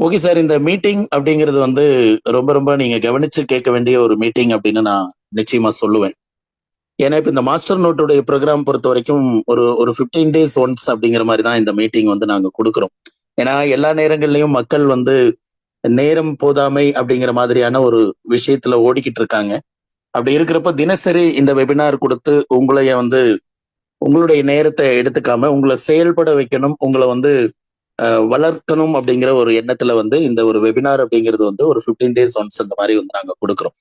Okay sir. இந்த meeting அப்படிங்கிறது வந்து ரொம்ப ரொம்ப நீங்க கவனிச்சு கேட்க வேண்டிய ஒரு மீட்டிங் அப்படின்னு நான் நிச்சயமா சொல்லுவேன். ஏன்னா இப்ப இந்த மாஸ்டர் நோட்டுடைய ப்ரோக்ராம் பொறுத்த வரைக்கும் ஒரு ஒரு 15 டேஸ் ஒன்ஸ் அப்படிங்கிற மாதிரி தான் இந்த மீட்டிங் வந்து நாங்க கொடுக்குறோம். ஏன்னா எல்லா நேரங்கள்லயும் மக்கள் வந்து நேரம் போதாமை அப்படிங்கிற மாதிரியான ஒரு விஷயத்துல ஓடிக்கிட்டு இருக்காங்க. அப்படி இருக்கிறப்ப தினசரி இந்த வெபினார் கொடுத்து உங்களைய வந்து உங்களுடைய நேரத்தை எடுத்துக்காம உங்களை செயல்பட வைக்கணும், உங்களை வந்து வளர்க்கணும் அப்படிங்கிற ஒரு எண்ணத்துல வந்து இந்த ஒரு வெபினார் அப்படிங்கிறது வந்து ஒரு 15 டேஸ் ஒன்ஸ் அந்த மாதிரி வந்து நாங்க கொடுக்குறோம்.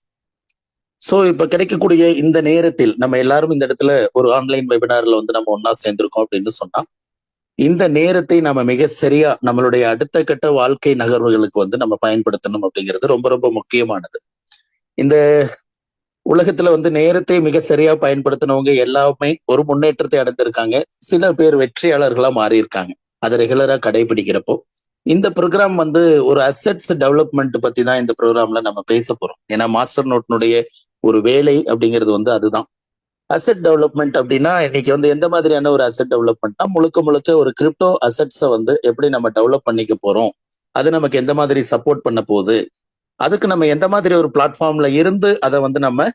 சோ இப்ப கிடைக்கக்கூடிய இந்த நேரத்தில் நம்ம எல்லாரும் இந்த இடத்துல ஒரு ஆன்லைன் வெபினார்ல வந்து நம்ம ஒன்னா சேர்ந்திருக்கோம் அப்படின்னு சொன்னா, இந்த நேரத்தை நம்ம மிக சரியா நம்மளுடைய அடுத்த கட்ட வாழ்க்கை நகர்வுகளுக்கு வந்து நம்ம பயன்படுத்தணும் அப்படிங்கிறது ரொம்ப ரொம்ப முக்கியமானது. இந்த உலகத்துல வந்து நேரத்தை மிக சரியா பயன்படுத்தினவங்க எல்லாமே ஒரு முன்னேற்றத்தை அடைந்திருக்காங்க. சில பேர் வெற்றியாளர்களா மாறி இருக்காங்க. அதை ரெகுலரா கடைபிடிக்கிறப்போ இந்த ப்ரோக்ராம் வந்து ஒரு அசெட்ஸ் டெவலப்மெண்ட் பத்தி தான் இந்த ப்ரோக்ராம்ல நம்ம பேச போறோம். ஏன்னா மாஸ்டர் நோட்னுடைய ஒரு வேலை அப்படிங்கிறது வந்து அதுதான். அசெட் டெவலப்மெண்ட் அப்படின்னா இன்னைக்கு வந்து எந்த மாதிரியான ஒரு அசெட் டெவலப்மெண்ட்னா முழுக்க முழுக்க ஒரு கிரிப்டோ அசெட்ஸை வந்து எப்படி நம்ம டெவலப் பண்ணிக்க போறோம், அது நமக்கு எந்த மாதிரி சப்போர்ட் பண்ண போகுது, அதுக்கு நம்ம எந்த மாதிரி ஒரு பிளாட்ஃபார்ம்ல இருந்து அதை வந்து நம்ம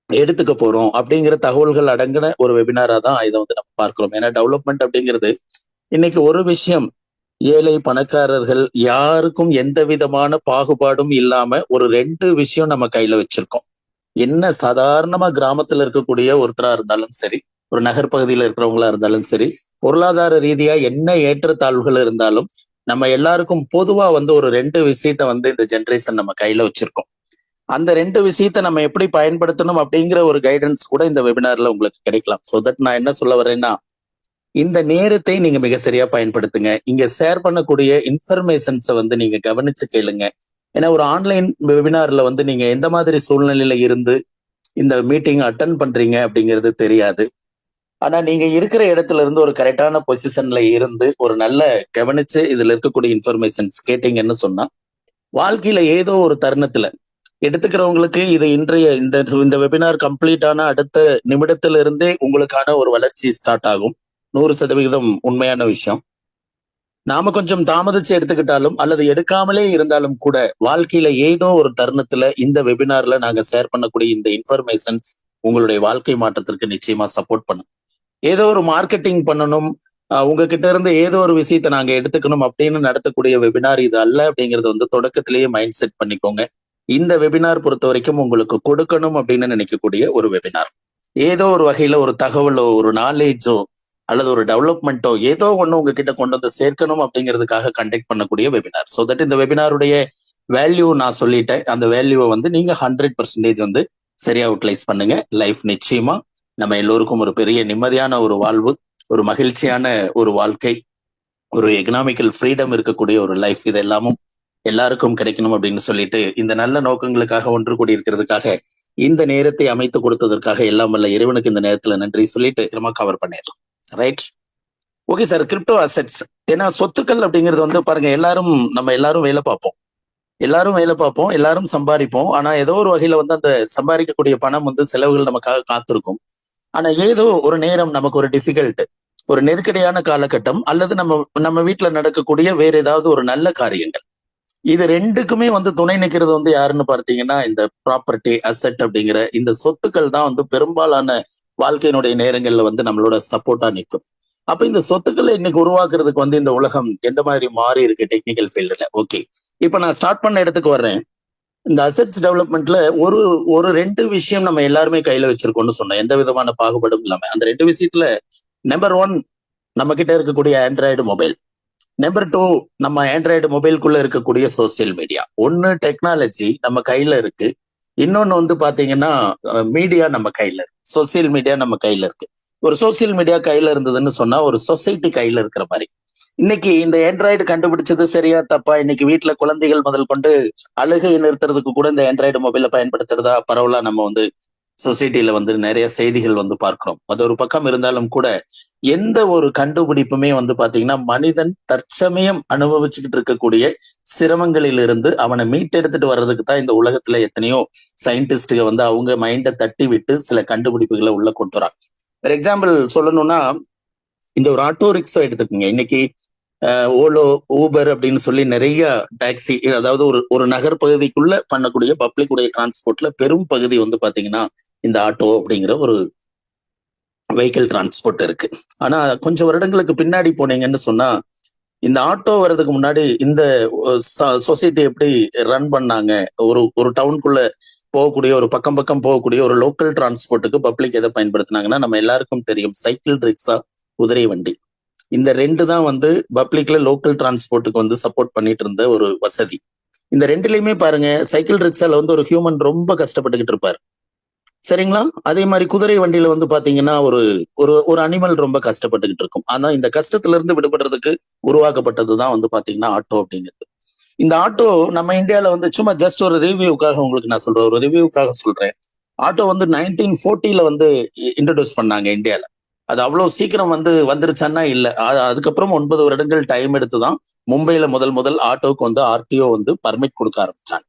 எடுத்துக்க போறோம் அப்படிங்கிற தகவல்கள் அடங்கின ஒரு வெபினாரா தான் இதை வந்து நம்ம பார்க்கிறோம். ஏன்னா டெவலப்மெண்ட் அப்படிங்கிறது இன்னைக்கு ஒரு விஷயம், ஏழை பணக்காரர்கள் யாருக்கும் எந்த விதமான பாகுபாடும் இல்லாம ஒரு 2 விஷயம் நம்ம கையில வச்சிருக்கோம். என்ன சாதாரணமா கிராமத்துல இருக்கக்கூடிய ஒருத்தரா இருந்தாலும் சரி, ஒரு நகர்பகுதியில இருக்கிறவங்களா இருந்தாலும் சரி, பொருளாதார ரீதியா என்ன ஏற்றத்தாழ்வுகள் இருந்தாலும் நம்ம எல்லாருக்கும் பொதுவா வந்து ஒரு 2 விஷயத்த வந்து இந்த ஜெனரேஷன் நம்ம கையில வச்சிருக்கோம். அந்த 2 விஷயத்த நம்ம எப்படி பயன்படுத்தணும் அப்படிங்கிற ஒரு கைடன்ஸ் கூட இந்த வெபினார்ல உங்களுக்கு கிடைக்கலாம். சோ தட் நான் என்ன சொல்ல வரேன்னா, இந்த நேரத்தை நீங்க மிக சரியா பயன்படுத்துங்க. இங்க ஷேர் பண்ணக்கூடிய இன்ஃபர்மேஷன்ஸை வந்து நீங்க கவனிச்சு கேளுங்க. ஏன்னா ஒரு ஆன்லைன் வெபினார்ல வந்து நீங்க எந்த மாதிரி சூழ்நிலையில இருந்து இந்த மீட்டிங் அட்டன் பண்றீங்க அப்படிங்கிறது தெரியாது. ஆனா நீங்க இருக்கிற இடத்துல இருந்து ஒரு கரெக்டான பொசிஷன்ல இருந்து ஒரு நல்ல கவனிச்சு இதுல இருக்கக்கூடிய இன்ஃபர்மேஷன்ஸ் கேட்டீங்கன்னு சொன்னா, வாழ்க்கையில ஏதோ ஒரு தருணத்துல எடுத்துக்கிறவங்களுக்கு இது இன்றைய இந்த இந்த வெபினார் கம்ப்ளீட் ஆன அடுத்த நிமிடத்துல இருந்தே உங்களுக்கான ஒரு வளர்ச்சி ஸ்டார்ட் ஆகும். 100% உண்மையான விஷயம். நாம கொஞ்சம் தாமதிச்சு எடுத்துக்கிட்டாலும் அல்லது எடுக்காமலே இருந்தாலும் கூட வாழ்க்கையில ஏதோ ஒரு தருணத்துல இந்த வெபினார்ல நாங்க ஷேர் பண்ணக்கூடிய இந்த இன்ஃபர்மேஷன்ஸ் உங்களுடைய வாழ்க்கை மாற்றத்திற்கு நிச்சயமா சப்போர்ட் பண்ணும். ஏதோ ஒரு மார்க்கெட்டிங் பண்ணணும், உங்ககிட்ட இருந்து ஏதோ ஒரு விஷயத்த நாங்க எடுத்துக்கணும் அப்படின்னு நடத்தக்கூடிய வெபினார் இது அல்ல அப்படிங்கறது வந்து தொடக்கத்திலேயே மைண்ட் செட் பண்ணிக்கோங்க. இந்த வெபினார் பொறுத்த வரைக்கும் உங்களுக்கு கொடுக்கணும் அப்படின்னு நினைக்கக்கூடிய ஒரு வெபினார். ஏதோ ஒரு வகையில ஒரு தகவலோ ஒரு நாலேஜோ அல்லது ஒரு டெவலப்மெண்ட்டோ ஏதோ ஒண்ணு உங்ககிட்ட கொண்டு வந்து சேர்க்கணும் அப்படிங்கிறதுக்காக கண்டக்ட் பண்ணக்கூடிய வெபினார். ஸோ தட் இந்த வெபினாருடைய வேல்யூ நான் சொல்லிட்டேன். அந்த வேல்யூவை வந்து நீங்க 100% வந்து சரியா யூட்டிலைஸ் பண்ணுங்க. லைஃப் நிச்சயமா நம்ம எல்லோருக்கும் ஒரு பெரிய நிம்மதியான ஒரு வாழ்வு, ஒரு மகிழ்ச்சியான ஒரு வாழ்க்கை, ஒரு எக்கனாமிக்கல் ஃப்ரீடம் இருக்கக்கூடிய ஒரு லைஃப், இது எல்லாமும் எல்லாருக்கும் கிடைக்கணும் அப்படின்னு சொல்லிட்டு இந்த நல்ல நோக்கங்களுக்காக ஒன்று கூடி இருக்கிறதுக்காக இந்த நேரத்தை அமைத்து கொடுத்ததற்காக எல்லாம் வல்ல இறைவனுக்கு இந்த நேரத்துல நன்றி சொல்லிட்டு நம்ம கவர் பண்ணிடலாம். Right. Okay sir. Crypto assets, ஏன்னா சொத்துக்கள் அப்படிங்கிறது வந்து பாருங்க, நம்ம எல்லாரும் வேலை பார்ப்போம், எல்லாரும் சம்பாதிப்போம். ஆனா ஏதோ ஒரு வகையில வந்து அந்த சம்பாதிக்கக்கூடிய பணம் வந்து செலவுகள் நமக்காக காத்திருக்கும். ஆனா ஏதோ ஒரு நேரம் நமக்கு ஒரு டிஃபிகல்ட், ஒரு நெருக்கடியான காலகட்டம் அல்லது நம்ம நம்ம வீட்டுல நடக்கக்கூடிய வேற ஏதாவது ஒரு நல்ல காரியங்கள், இது 2க்குமே வந்து துணை நிற்கிறது வந்து யாருன்னு பார்த்தீங்கன்னா இந்த ப்ராப்பர்ட்டி அசெட் அப்படிங்கிற இந்த சொத்துக்கள் தான் வந்து பெரும்பாலான வாழ்க்கையினுடைய நேரங்கள்ல வந்து நம்மளோட சப்போர்ட்டா நிற்கும். அப்ப இந்த சொத்துக்களை இன்னைக்கு உருவாக்குறதுக்கு வந்து இந்த உலகம் எந்த மாதிரி மாறி இருக்கு டெக்னிக்கல் ஃபீல்டுல. ஓகே, இப்ப நான் ஸ்டார்ட் பண்ண இடத்துக்கு வர்றேன். இந்த அசெட்ஸ் டெவலப்மெண்ட்ல ஒரு ஒரு 2 விஷயம் நம்ம எல்லாருமே கையில வச்சிருக்கோம்னு சொன்னேன், எந்த விதமான பாகுபாடும் இல்லாம. அந்த 2 விஷயத்துல நம்பர் 1 நம்ம கிட்ட இருக்கக்கூடிய ஆண்ட்ராய்டு மொபைல். நம்பர் 2 நம்ம ஆண்ட்ராய்டு மொபைலுக்குள்ள இருக்கக்கூடிய சோசியல் மீடியா. ஒன்னு டெக்னாலஜி நம்ம கையில இருக்கு, இன்னொன்னு வந்து பாத்தீங்கன்னா மீடியா நம்ம கையில இருக்கு, சோசியல் மீடியா நம்ம கையில இருக்கு. ஒரு சோசியல் மீடியா கையில இருந்ததுன்னு சொன்னா ஒரு சொசைட்டி கையில இருக்கிற மாதிரி. இன்னைக்கு இந்த ஆண்ட்ராய்டு கண்டுபிடிச்சது சரியா தப்பா? இன்னைக்கு வீட்டுல குழந்தைகள் முதல் கொண்டு அழுகை நிறுத்துறதுக்கு கூட இந்த ஆண்ட்ராய்டு மொபைல பயன்படுத்துறதா பரவலா நம்ம வந்து சொசைட்டில வந்து நிறைய செய்திகள் வந்து பார்க்கிறோம். அது ஒரு பக்கம் இருந்தாலும் கூட எந்த ஒரு கண்டுபிடிப்புமே வந்து பாத்தீங்கன்னா மனிதன் தற்சமயம் அனுபவிச்சுக்கிட்டு இருக்கக்கூடிய சிரமங்களில் இருந்து அவனை மீட்டெடுத்துட்டு வர்றதுக்கு தான் இந்த உலகத்துல எத்தனையோ சயின்டிஸ்டுக வந்து அவங்க மைண்டை தட்டி விட்டு சில கண்டுபிடிப்புகளை உள்ள கொண்டு வராங்க. ஃபார் எக்ஸாம்பிள் சொல்லணும்னா, இந்த ஒரு ஆட்டோ ரிக்ஷா எடுத்துக்கோங்க. இன்னைக்கு ஓலோ, ஊபர் அப்படின்னு சொல்லி நிறைய டாக்ஸி, அதாவது ஒரு ஒரு நகர் பகுதிக்குள்ள பண்ணக்கூடிய பப்ளிக் உடைய டிரான்ஸ்போர்ட்ல பெரும் பகுதி வந்து பாத்தீங்கன்னா இந்த ஆட்டோ அப்படிங்கிற ஒரு வெஹிக்கிள் டிரான்ஸ்போர்ட் இருக்கு. ஆனா கொஞ்சம் வருடங்களுக்கு பின்னாடி போனீங்கன்னு சொன்னா இந்த ஆட்டோ வர்றதுக்கு முன்னாடி இந்த சொசைட்டி எப்படி ரன் பண்ணாங்க, ஒரு ஒரு டவுனுக்குள்ள போகக்கூடிய ஒரு பக்கம் பக்கம் போகக்கூடிய ஒரு லோக்கல் டிரான்ஸ்போர்ட்டுக்கு பப்ளிக் எதை பயன்படுத்தினாங்கன்னா நம்ம எல்லாருக்கும் தெரியும், சைக்கிள் ரிக்ஷா, குதிரை வண்டி. இந்த ரெண்டு தான் வந்து பப்ளிக்ல லோக்கல் டிரான்ஸ்போர்ட்டுக்கு வந்து சப்போர்ட் பண்ணிட்டு இருந்த ஒரு வசதி. இந்த ரெண்டுலயுமே பாருங்க, சைக்கிள் ரிக்ஷால வந்து ஒரு ஹியூமன் ரொம்ப கஷ்டப்பட்டுக்கிட்டு இருப்பார், சரிங்களா? அதே மாதிரி குதிரை வண்டியில வந்து பாத்தீங்கன்னா ஒரு ஒரு ஒரு அனிமல் ரொம்ப கஷ்டப்பட்டுக்கிட்டு இருக்கும். ஆனா இந்த கஷ்டத்துல இருந்து விடுபடுறதுக்கு உருவாக்கப்பட்டதுதான் வந்து பாத்தீங்கன்னா ஆட்டோ அப்படிங்கிறது. இந்த ஆட்டோ நம்ம இந்தியால வந்து சும்மா ஜஸ்ட் ஒரு ரிவ்யூக்காக உங்களுக்கு நான் சொல்றேன், ஒரு ரிவ்யூக்காக சொல்றேன். ஆட்டோ வந்து 1940 வந்து இன்ட்ரடியூஸ் பண்ணாங்க இந்தியால. அது அவ்வளவு சீக்கிரம் வந்து வந்துருச்சான்னா இல்ல. அதுக்கப்புறம் 9 வருடங்கள் டைம் எடுத்துதான் மும்பைல முதல் முதல் ஆட்டோக்கு வந்து ஆர்டிஓ வந்து பர்மிட் கொடுக்க ஆரம்பிச்சாங்க.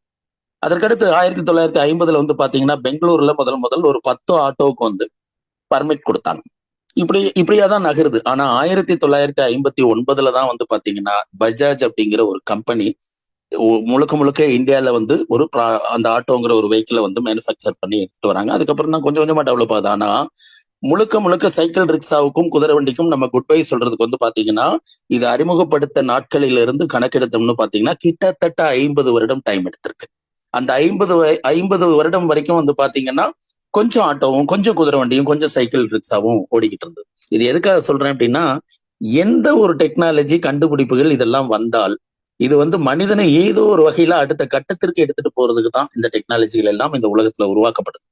அதற்கடுத்து 1950 வந்து பாத்தீங்கன்னா பெங்களூர்ல முதல் முதல் ஒரு 10 ஆட்டோவுக்கு வந்து பர்மிட் கொடுத்தாங்க. இப்படியாதான் நகருது. ஆனா 1959 தான் வந்து பாத்தீங்கன்னா பஜாஜ் அப்படிங்கிற ஒரு கம்பெனி முழுக்க முழுக்க இந்தியால வந்து ஒரு அந்த ஆட்டோங்கிற ஒரு வெஹிக்கிளை வந்து மேனுஃபேக்சர் பண்ணி எடுத்துட்டு வராங்க. அதுக்கப்புறம் தான் கொஞ்சம் கொஞ்சமா டெவலப் ஆகுது. ஆனா முழுக்க முழுக்க சைக்கிள் ரிக்ஷாவுக்கும் குதிரை வண்டிக்கும் நம்ம குட் பை சொல்றதுக்கு வந்து பாத்தீங்கன்னா இது அறிமுகப்படுத்த நாட்களில இருந்து கணக்கெடுத்தோம்னு பாத்தீங்கன்னா கிட்டத்தட்ட 50 வருடம் டைம் எடுத்திருக்கு. அந்த 50 வருடம் வரைக்கும் வந்து பாத்தீங்கன்னா கொஞ்சம் ஆட்டோவும் கொஞ்சம் குதிரை வண்டியும் கொஞ்சம் சைக்கிள் ரிக்ஷாவும் ஓடிக்கிட்டு இருந்தது. இது எதுக்காக சொல்றேன் அப்படின்னா, எந்த ஒரு டெக்னாலஜி கண்டுபிடிப்புகள் இதெல்லாம் வந்தால் இது வந்து மனிதனை ஏதோ ஒரு வகையில அடுத்த கட்டத்திற்கு எடுத்துட்டு போறதுக்கு தான் இந்த டெக்னாலஜிகள் எல்லாம் இந்த உலகத்துல உருவாக்கப்படுது.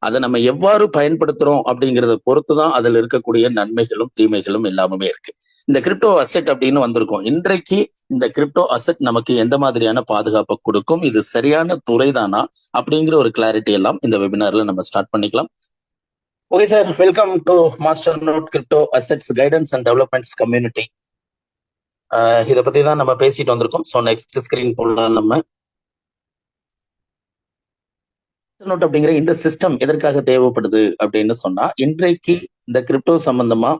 அதை நம்ம எவ்வாறு பயன்படுத்துறோம் அப்படிங்கிறத பொறுத்துதான் அதுல இருக்கக்கூடிய நன்மைகளும் தீமைகளும் எல்லாமே இருக்கு. இந்த கிரிப்டோ அசெட் அப்படின்னு வந்திருக்கும். இன்றைக்கு இந்த கிரிப்டோ அசெட் நமக்கு எந்த மாதிரியான பாதுகாப்பை கொடுக்கும், இது சரியான துறைதானா அப்படிங்கிற ஒரு கிளாரிட்டி எல்லாம் இந்த வெபினார்ல நம்ம ஸ்டார்ட் பண்ணிக்கலாம். Okay sir, welcome to master node crypto assets guidance and developments community. இதை பத்தி தான் நம்ம பேசிட்டு வந்திருக்கோம். ஸோ நெக்ஸ்ட் ஸ்கிரீன் போடலாம். நம்ம நோட் அப்படிங்கிற இந்த சிஸ்டம் எதற்காக தேவைப்படுது அப்படின்னு சொன்னா, இன்றைக்கு இந்த கிரிப்டோ சம்பந்தமா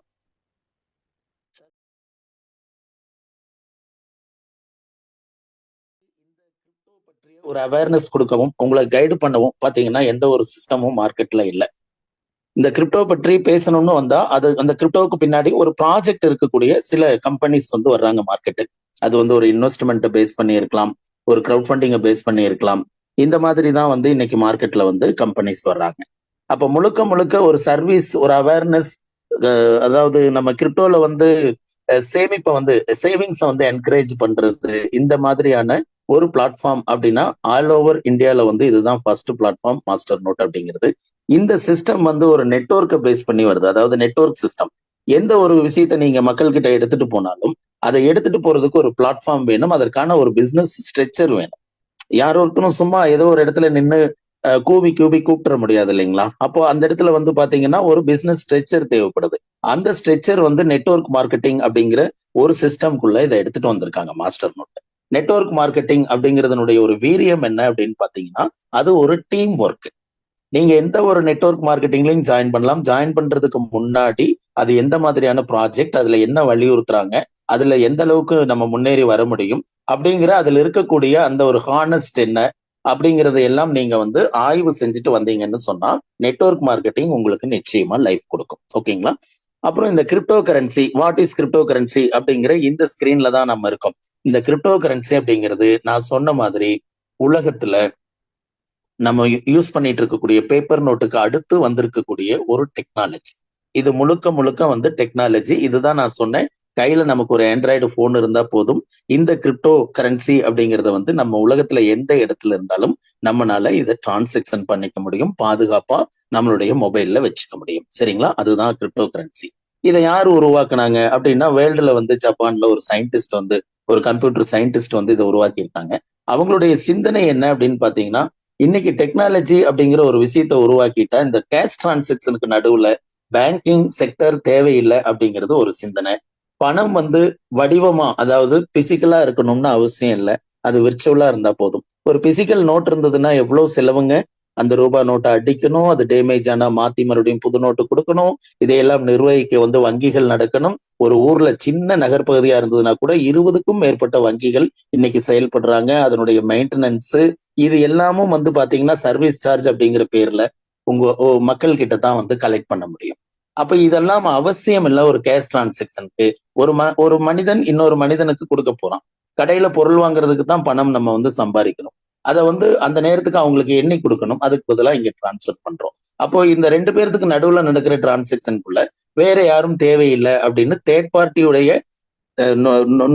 ஒரு அவேர்னஸ் கொடுக்கவும் உங்களை கைடு பண்ணவும் பாத்தீங்கன்னா எந்த ஒரு சிஸ்டமும் மார்க்கெட்ல இல்லை. இந்த கிரிப்டோ பற்றி பேசணும்னு வந்தா அது அந்த கிரிப்டோவுக்கு பின்னாடி ஒரு ப்ராஜெக்ட் இருக்கக்கூடிய சில கம்பெனிஸ் வந்து வர்றாங்க மார்க்கெட்டுக்கு. அது வந்து ஒரு இன்வெஸ்ட்மெண்ட்டை பேஸ் பண்ணி இருக்கலாம், ஒரு கிரவுட் ஃபண்டிங்கை பேஸ் பண்ணி இருக்கலாம். இந்த மாதிரி தான் வந்து இன்னைக்கு மார்க்கெட்ல வந்து கம்பெனிஸ் வர்றாங்க. அப்ப முழுக்க முழுக்க ஒரு சர்வீஸ், ஒரு அவேர்னஸ், அதாவது நம்ம கிரிப்டோல வந்து சேமிப்பை வந்து சேவிங்ஸை வந்து என்கரேஜ் பண்றது, இந்த மாதிரியான ஒரு பிளாட்ஃபார்ம் அப்படின்னா ஆல் ஓவர் இந்தியால வந்து இதுதான் ஃபர்ஸ்ட் பிளாட்ஃபார்ம் மாஸ்டர் நோட் அப்படிங்கிறது. இந்த சிஸ்டம் வந்து ஒரு நெட்வொர்க்கை பேஸ் பண்ணி வருது. அதாவது நெட்வொர்க் சிஸ்டம். எந்த ஒரு விஷயத்தை நீங்க மக்கள் கிட்ட எடுத்துட்டு போனாலும் அதை எடுத்துட்டு போறதுக்கு ஒரு பிளாட்ஃபார்ம் வேணும், அதற்கான ஒரு பிசினஸ் ஸ்ட்ரக்சர் வேணும். யார் ஒருத்தரும் சும்மா ஏதோ ஒரு இடத்துல நின்று கூவி கூவி கூப்பிட முடியாது இல்லைங்களா? அப்போ அந்த இடத்துல வந்து பாத்தீங்கன்னா ஒரு பிசினஸ் ஸ்ட்ரக்சர் தேவைப்படுது. அந்த ஸ்ட்ரக்சர் வந்து நெட்வொர்க் மார்க்கெட்டிங் அப்படிங்கிற ஒரு சிஸ்டம்குள்ள இதை எடுத்துட்டு வந்திருக்காங்க மாஸ்டர் நோட். நெட்வொர்க் மார்க்கெட்டிங் அப்படிங்கிறதுனுடைய ஒரு வீரியம் என்ன அப்படின்னு பாத்தீங்கன்னா, அது ஒரு டீம் ஒர்க். நீங்க எந்த ஒரு நெட்வொர்க் மார்க்கெட்டிங்லையும் ஜாயின் பண்ணலாம். ஜாயின் பண்றதுக்கு முன்னாடி அது எந்த மாதிரியான ப்ராஜெக்ட், அதுல என்ன வலியுறுத்துறாங்க, அதுல எந்த அளவுக்கு நம்ம முன்னேறி வர முடியும் அப்படிங்கிற அதுல இருக்கக்கூடிய அந்த ஒரு ஹானஸ்ட் என்ன அப்படிங்கறத எல்லாம் நீங்க வந்து ஆய்வு செஞ்சுட்டு வந்தீங்கன்னு சொன்னா நெட்வொர்க் மார்க்கெட்டிங் உங்களுக்கு நிச்சயமா லைஃப் கொடுக்கும். ஓகேங்களா? அப்புறம் இந்த crypto currency, what is crypto currency அப்படிங்கிற இந்த ஸ்கிரீன்ல தான் நம்ம இருக்கோம். இந்த கிரிப்டோ கரன்சி அப்படிங்கிறது நான் சொன்ன மாதிரி உலகத்துல நம்ம யூஸ் பண்ணிட்டு இருக்கக்கூடிய பேப்பர் நோட்டுக்கு அடுத்து வந்திருக்கக்கூடிய ஒரு டெக்னாலஜி. இது முழுக்க முழுக்க வந்து டெக்னாலஜி. இதுதான் நான் சொன்னேன், கையில நமக்கு ஒரு ஆண்ட்ராய்டு போன் இருந்தா போதும், இந்த கிரிப்டோ கரன்சி அப்படிங்கறத வந்து நம்ம உலகத்துல எந்த இடத்துல இருந்தாலும் நம்மளால இதை டிரான்சாக்சன் பண்ணிக்க முடியும், பாதுகாப்பா நம்மளுடைய மொபைல்ல வச்சுக்க முடியும். சரிங்களா? அதுதான் கிரிப்டோ கரன்சி. இதை யார் உருவாக்குனாங்க அப்படின்னா, வேர்ல்டுல வந்து ஜப்பான்ல ஒரு சயின்டிஸ்ட் வந்து, ஒரு கம்ப்யூட்டர் சயின்டிஸ்ட் வந்து இதை உருவாக்கி இருக்காங்க. அவங்களுடைய சிந்தனை என்ன அப்படின்னு பாத்தீங்கன்னா, இன்னைக்கு டெக்னாலஜி அப்படிங்கிற ஒரு விஷயத்த உருவாக்கிட்டா இந்த கேஷ் டிரான்சாக்சனுக்கு நடுவுல பேங்கிங் செக்டர் தேவையில்லை அப்படிங்கிறது ஒரு சிந்தனை. பணம் வந்து வடிவமா, அதாவது பிசிக்கலா இருக்கணும்னு அவசியம் இல்லை, அது விர்ச்சுவலா இருந்தா போதும். ஒரு பிசிக்கல் நோட் இருந்ததுன்னா எவ்வளவு செலவுங்க, அந்த ரூபாய் நோட்டை அடிக்கணும், அது டேமேஜ் ஆனா மாத்தி மறுபடியும் புது நோட்டு கொடுக்கணும். இதையெல்லாம் நிர்வகிக்க வந்து வங்கிகள் நடக்கணும். ஒரு ஊர்ல சின்ன நகர்பகுதியா இருந்ததுன்னா கூட 20க்கும் மேற்பட்ட வங்கிகள் இன்னைக்கு செயல்படுறாங்க. அதனுடைய மெயின்டெனன்ஸ் இது எல்லாமும் வந்து பாத்தீங்கன்னா சர்வீஸ் சார்ஜ் அப்படிங்கிற பேர்ல உங்க மக்கள் கிட்ட தான் வந்து கலெக்ட் பண்ண முடியும். அப்ப இதெல்லாம் அவசியம் இல்ல ஒரு கேஷ் டிரான்சாக்சனுக்கு. ஒரு மனிதன் இன்னொரு மனிதனுக்கு கொடுக்க போறான். கடையில பொருள் வாங்குறதுக்கு தான் பணம் நம்ம வந்து சம்பாதிக்கணும். அதை வந்து அந்த நேரத்துக்கு அவங்களுக்கு எண்ணி கொடுக்கணும். அதுக்கு பதிலாக இங்க டிரான்ஸ்ஃபர் பண்றோம். அப்போ இந்த 2 பேர்த்துக்கு நடுவுல நடக்கிற டிரான்சாக்சனுக்குள்ள வேற யாரும் தேவையில்லை அப்படின்னு தேர்ட் பார்ட்டியுடைய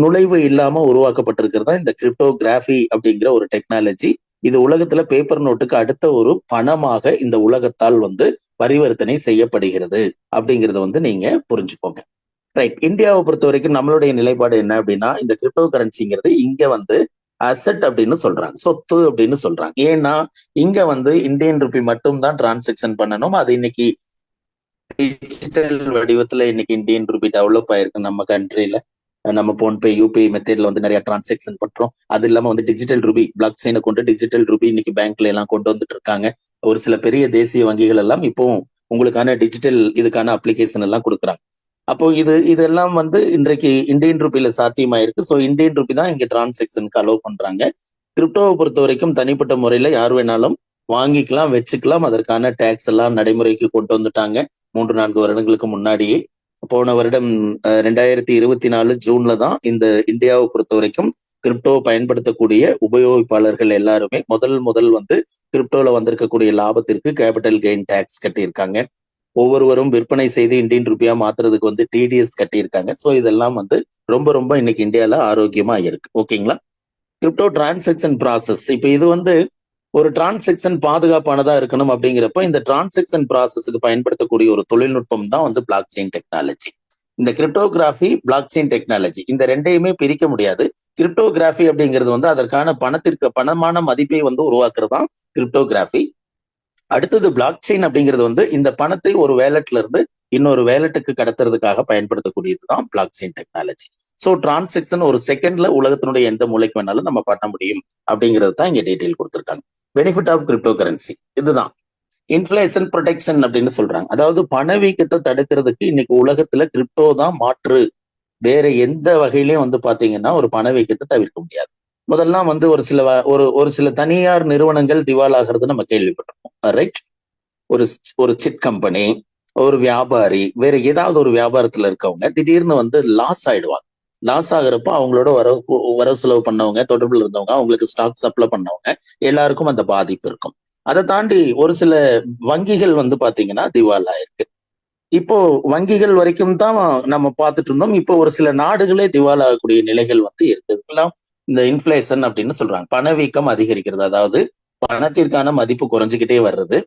நுழைவு இல்லாம உருவாக்கப்பட்டிருக்கிறதா இந்த கிரிப்டோகிராஃபி அப்படிங்கிற ஒரு டெக்னாலஜி. இது உலகத்துல பேப்பர் நோட்டுக்கு அடுத்த ஒரு பணமாக இந்த உலகத்தால் வந்து பரிவர்த்தனை செய்யப்படுகிறது அப்படிங்கறத வந்து நீங்க புரிஞ்சுக்கோங்க. ரைட். இந்தியாவை பொறுத்த வரைக்கும் நம்மளுடைய நிலைப்பாடு என்ன அப்படின்னா, இந்த கிரிப்டோ கரன்சிங்கிறது இங்க வந்து அசெட் அப்படின்னு சொல்றாங்க, சொத்து அப்படின்னு சொல்றாங்க. ஏன்னா இங்க வந்து இந்தியன் ருபி மட்டும் தான் டிரான்சாக்சன் பண்ணணும். அது இன்னைக்கு டிஜிட்டல் வடிவத்துல இன்னைக்கு இந்தியன் ருபி டெவலப் ஆயிருக்கு நம்ம கண்ட்ரில. நம்ம போன்பே யூபிஐ மெத்தட்ல வந்து நிறைய டிரான்சாக்சன் பண்றோம். அது இல்லாம வந்து டிஜிட்டல் ருபி பிளாக் செயினை கொண்டு டிஜிட்டல் ருபி இன்னைக்கு பேங்க்ல எல்லாம் கொண்டு வந்துட்டு இருக்காங்க. ஒரு சில பெரிய தேசிய வங்கிகள் எல்லாம் இப்போ உங்களுக்கான டிஜிட்டல் இதுக்கான அப்ளிகேஷன் எல்லாம் கொடுக்குறாங்க. அப்போ இதெல்லாம் வந்து இன்றைக்கு இந்தியன் ருபியில சாத்தியமாயிருக்கு. ஸோ இந்தியன் ருபி தான் இங்க டிரான்சாக்சனுக்கு அலோவ் பண்றாங்க. கிரிப்டோவை பொறுத்த வரைக்கும் தனிப்பட்ட முறையில யார் வேணாலும் வாங்கிக்கலாம், வச்சுக்கலாம். அதற்கான டேக்ஸ் எல்லாம் நடைமுறைக்கு கொண்டு வந்துட்டாங்க 3-4 வருடங்களுக்கு முன்னாடியே. போன வருடம் 2024 ஜூன்ல தான் இந்த இந்தியாவை பொறுத்த வரைக்கும் கிரிப்டோ பயன்படுத்தக்கூடிய உபயோகிப்பாளர்கள் எல்லாருமே முதல் வந்து கிரிப்டோல வந்திருக்கக்கூடிய லாபத்திற்கு கேபிட்டல் கெயின் டேக்ஸ் கட்டியிருக்காங்க. ஒவ்வொருவரும் விற்பனை செய்து இந்தியன் ருபியா மாத்துறதுக்கு வந்து டிடிஎஸ் கட்டியிருக்காங்க. ஸோ இதெல்லாம் வந்து ரொம்ப ரொம்ப இன்னைக்கு இந்தியால ஆரோக்கியமா இருக்கு. ஓகேங்களா? கிரிப்டோ டிரான்சாக்சன் ப்ராசஸ் இப்ப இது வந்து ஒரு டிரான்சாக்சன் பாதுகாப்பானதா இருக்கணும் அப்படிங்கிறப்ப இந்த டிரான்சாக்சன் ப்ராசஸுக்கு பயன்படுத்தக்கூடிய ஒரு தொழில்நுட்பம் தான் வந்து பிளாக் செயின் டெக்னாலஜி. இந்த கிரிப்டோகிராஃபி பிளாக் செயின் டெக்னாலஜி இந்த ரெண்டையுமே பிரிக்க முடியாது. கிரிப்டோகிராஃபி அப்படிங்கிறது வந்து அதற்கான பணமான மதிப்பை வந்து உருவாக்குறது தான் கிரிப்டோகிராஃபி. அடுத்தது பிளாக் செயின் அப்படிங்கிறது வந்து இந்த பணத்தை ஒரு வேலட்ல இருந்து இன்னொரு வேலட்டுக்கு கடத்துறதுக்காக பயன்படுத்தக்கூடியது தான் block chain technology. So transaction ஒரு செகண்ட்ல உலகத்தினுடைய எந்த மூலைக்கு வேணாலும் நம்ம பண்ண முடியும் அப்படிங்கிறது தான் இங்க டீடைல் கொடுத்துருக்காங்க. பெனிஃபிட் ஆஃப் கிரிப்டோ கரன்சி இதுதான். இன்ஃபிளேஷன் ப்ரொடெக்ஷன் அப்படின்னு சொல்றாங்க. அதாவது பணவீக்கத்தை தடுக்கிறதுக்கு இன்னைக்கு உலகத்துல கிரிப்டோ தான் மாற்று. வேற எந்த வகையிலயும் வந்து பாத்தீங்கன்னா ஒரு பணவீக்கத்தை தவிர்க்க முடியாது. முதல்லாம் வந்து ஒரு சில தனியார் நிறுவனங்கள் திவாலாகிறது நம்ம கேள்விப்பட்டிருக்கோம். ரைட். ஒரு சிட் கம்பெனி, ஒரு வியாபாரி, வேற ஏதாவது ஒரு வியாபாரத்துல இருக்கவங்க திடீர்னு வந்து லாஸ் ஆயிடுவாங்க. லாஸ் ஆகுறப்ப அவங்களோட வரவு செலவு பண்ணவங்க, தொடர்புல இருந்தவங்க, அவங்களுக்கு ஸ்டாக் சப்ளை பண்ணவங்க எல்லாருக்கும் அந்த பாதிப்பு இருக்கும். அதை தாண்டி ஒரு சில வங்கிகள் வந்து பாத்தீங்கன்னா திவாலா இருக்கு. இப்போ வங்கிகள் வரைக்கும் தான் நம்ம பார்த்துட்டு இருந்தோம். இப்போ ஒரு சில நாடுகளே திவாலாகக்கூடிய நிலைகள் வந்து இருக்கு. இந்த இன்ஃபிளேஷன் அப்படின்னு சொல்றாங்க. பணவீக்கம் அதிகரிக்கிறது, அதாவது பணத்திற்கான மதிப்பு குறைஞ்சுக்கிட்டே வர்றது.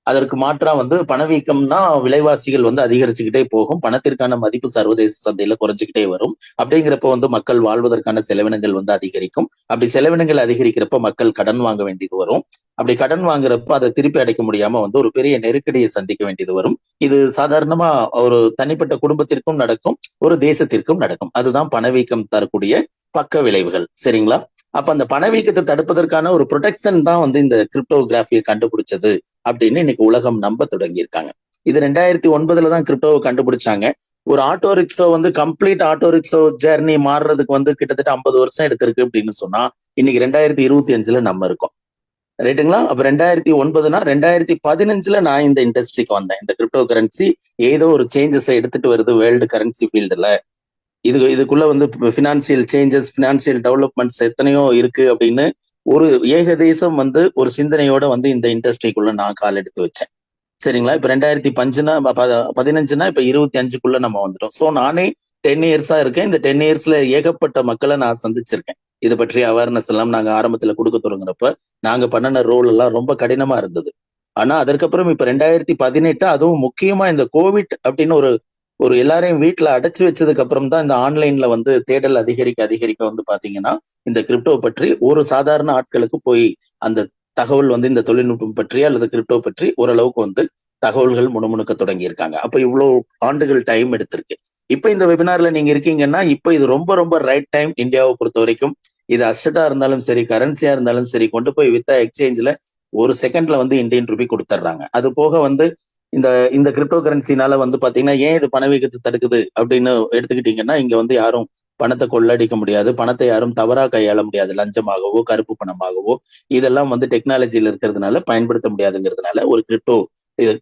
அதற்கு மாற்றா வந்து பணவீக்கம்னா விலைவாசிகள் வந்து அதிகரிச்சுக்கிட்டே போகும், பணத்திற்கான மதிப்பு சர்வதேச சந்தையில குறைஞ்சுக்கிட்டே வரும். அப்படிங்கிறப்ப வந்து மக்கள் வாழ்வதற்கான செலவினங்கள் வந்து அதிகரிக்கும். அப்படி செலவினங்கள் அதிகரிக்கிறப்ப மக்கள் கடன் வாங்க வேண்டியது வரும். அப்படி கடன் வாங்குறப்ப அதை திருப்பி அடைக்க முடியாம வந்து ஒரு பெரிய நெருக்கடியை சந்திக்க வேண்டியது வரும். இது சாதாரணமா ஒரு தனிப்பட்ட குடும்பத்திற்கும் நடக்கும், ஒரு தேசத்திற்கும் நடக்கும். அதுதான் பணவீக்கம் தரக்கூடிய பக்க விளைவுகள். சரிங்களா? அப்ப அந்த பணவீக்கத்தை தடுப்பதற்கான ஒரு ப்ரொடெக்ஷன் தான் வந்து இந்த கிரிப்டோகிராஃபியை கண்டுபிடிச்சது அப்படின்னு இன்னைக்கு உலகம் நம்ப தொடங்கி இருக்காங்க. இது 2009 தான் கிரிப்டோவை கண்டுபிடிச்சாங்க. ஒரு ஆட்டோ ரிக்ஷோ வந்து கம்ப்ளீட் ஆட்டோ ரிக்ஷோ ஜெர்னி மாறுறதுக்கு வந்து கிட்டத்தட்ட 50 வருஷம் எடுத்திருக்கு அப்படின்னு சொன்னா இன்னைக்கு 2025 நம்ம இருக்கோம். ரைட்டுங்களா? அப்ப 2009னா 2015 நான் இந்த இண்டஸ்ட்ரிக்கு வந்தேன். இந்த கிரிப்டோ கரன்சி ஏதோ ஒரு சேஞ்சஸ் எடுத்துட்டு வருது வேர்ல்டு கரன்சி ஃபீல்டுல. இதுக்குள்ள வந்து பினான்சியல் சேஞ்சஸ், பினான்சியல் டெவலப்மெண்ட்ஸ் எத்தனையோ இருக்கு அப்படின்னு ஒரு ஏகதேசம் வந்து ஒரு சிந்தனையோட வந்து இந்த இண்டஸ்ட்ரிக்குள்ள நான் கால் எடுத்து வச்சேன். சரிங்களா? இப்ப 2015னா இப்ப 25க்குள்ள நம்ம வந்துட்டோம். ஸோ நானே 10 இயர்ஸா இருக்கேன். இந்த 10 இயர்ஸ்ல ஏகப்பட்ட மக்களை நான் சந்திச்சிருக்கேன். இது பற்றிய அவேர்னஸ் எல்லாம் நாங்க ஆரம்பத்துல கொடுக்க தொடங்குறப்ப நாங்க பண்ணின ரோல் எல்லாம் ரொம்ப கடினமா இருந்தது. ஆனா அதற்கப்புறம் இப்ப 2018 அதுவும் முக்கியமா இந்த கோவிட் அப்படின்னு ஒரு எல்லாரையும் வீட்டுல அடைச்சு வச்சதுக்கு அப்புறம் தான் இந்த ஆன்லைன்ல வந்து தேடல் அதிகரிக்க வந்து பாத்தீங்கன்னா இந்த கிரிப்டோ பற்றி ஒரு சாதாரண ஆட்களுக்கு போய் அந்த தகவல் வந்து இந்த தொழில்நுட்பம் பற்றி அல்லது கிரிப்டோ பற்றி ஓரளவுக்கு வந்து தகவல்கள் முணுமுணுக்க தொடங்கி இருக்காங்க. அப்ப இவ்வளவு ஆண்டுகள் டைம் எடுத்திருக்கு. இப்ப இந்த வெபினார்ல நீங்க இருக்கீங்கன்னா இப்ப இது ரொம்ப ரொம்ப ரைட் டைம். இந்தியாவை பொறுத்த வரைக்கும் இது அசட்டா இருந்தாலும் சரி, கரன்சியா இருந்தாலும் சரி, கொண்டு போய் வித்தா எக்ஸ்சேஞ்சில் ஒரு செகண்ட்ல வந்து இந்தியன் ரூபி கொடுத்துட்றாங்க. அது போக வந்து இந்த இந்த கிரிப்டோ கரன்சினால வந்து பாத்தீங்கன்னா ஏன் இது பணவீக்கத்தை தடுக்குது அப்படின்னு எடுத்துக்கிட்டீங்கன்னா, இங்க வந்து யாரும் பணத்தை கொள்ளடிக்க முடியாது, பணத்தை யாரும் தவறா கையாள முடியாது, லஞ்சமாகவோ கருப்பு பணமாகவோ. இதெல்லாம் வந்து டெக்னாலஜியில இருக்கிறதுனால பயன்படுத்த முடியாதுங்கிறதுனால ஒரு கிரிப்டோ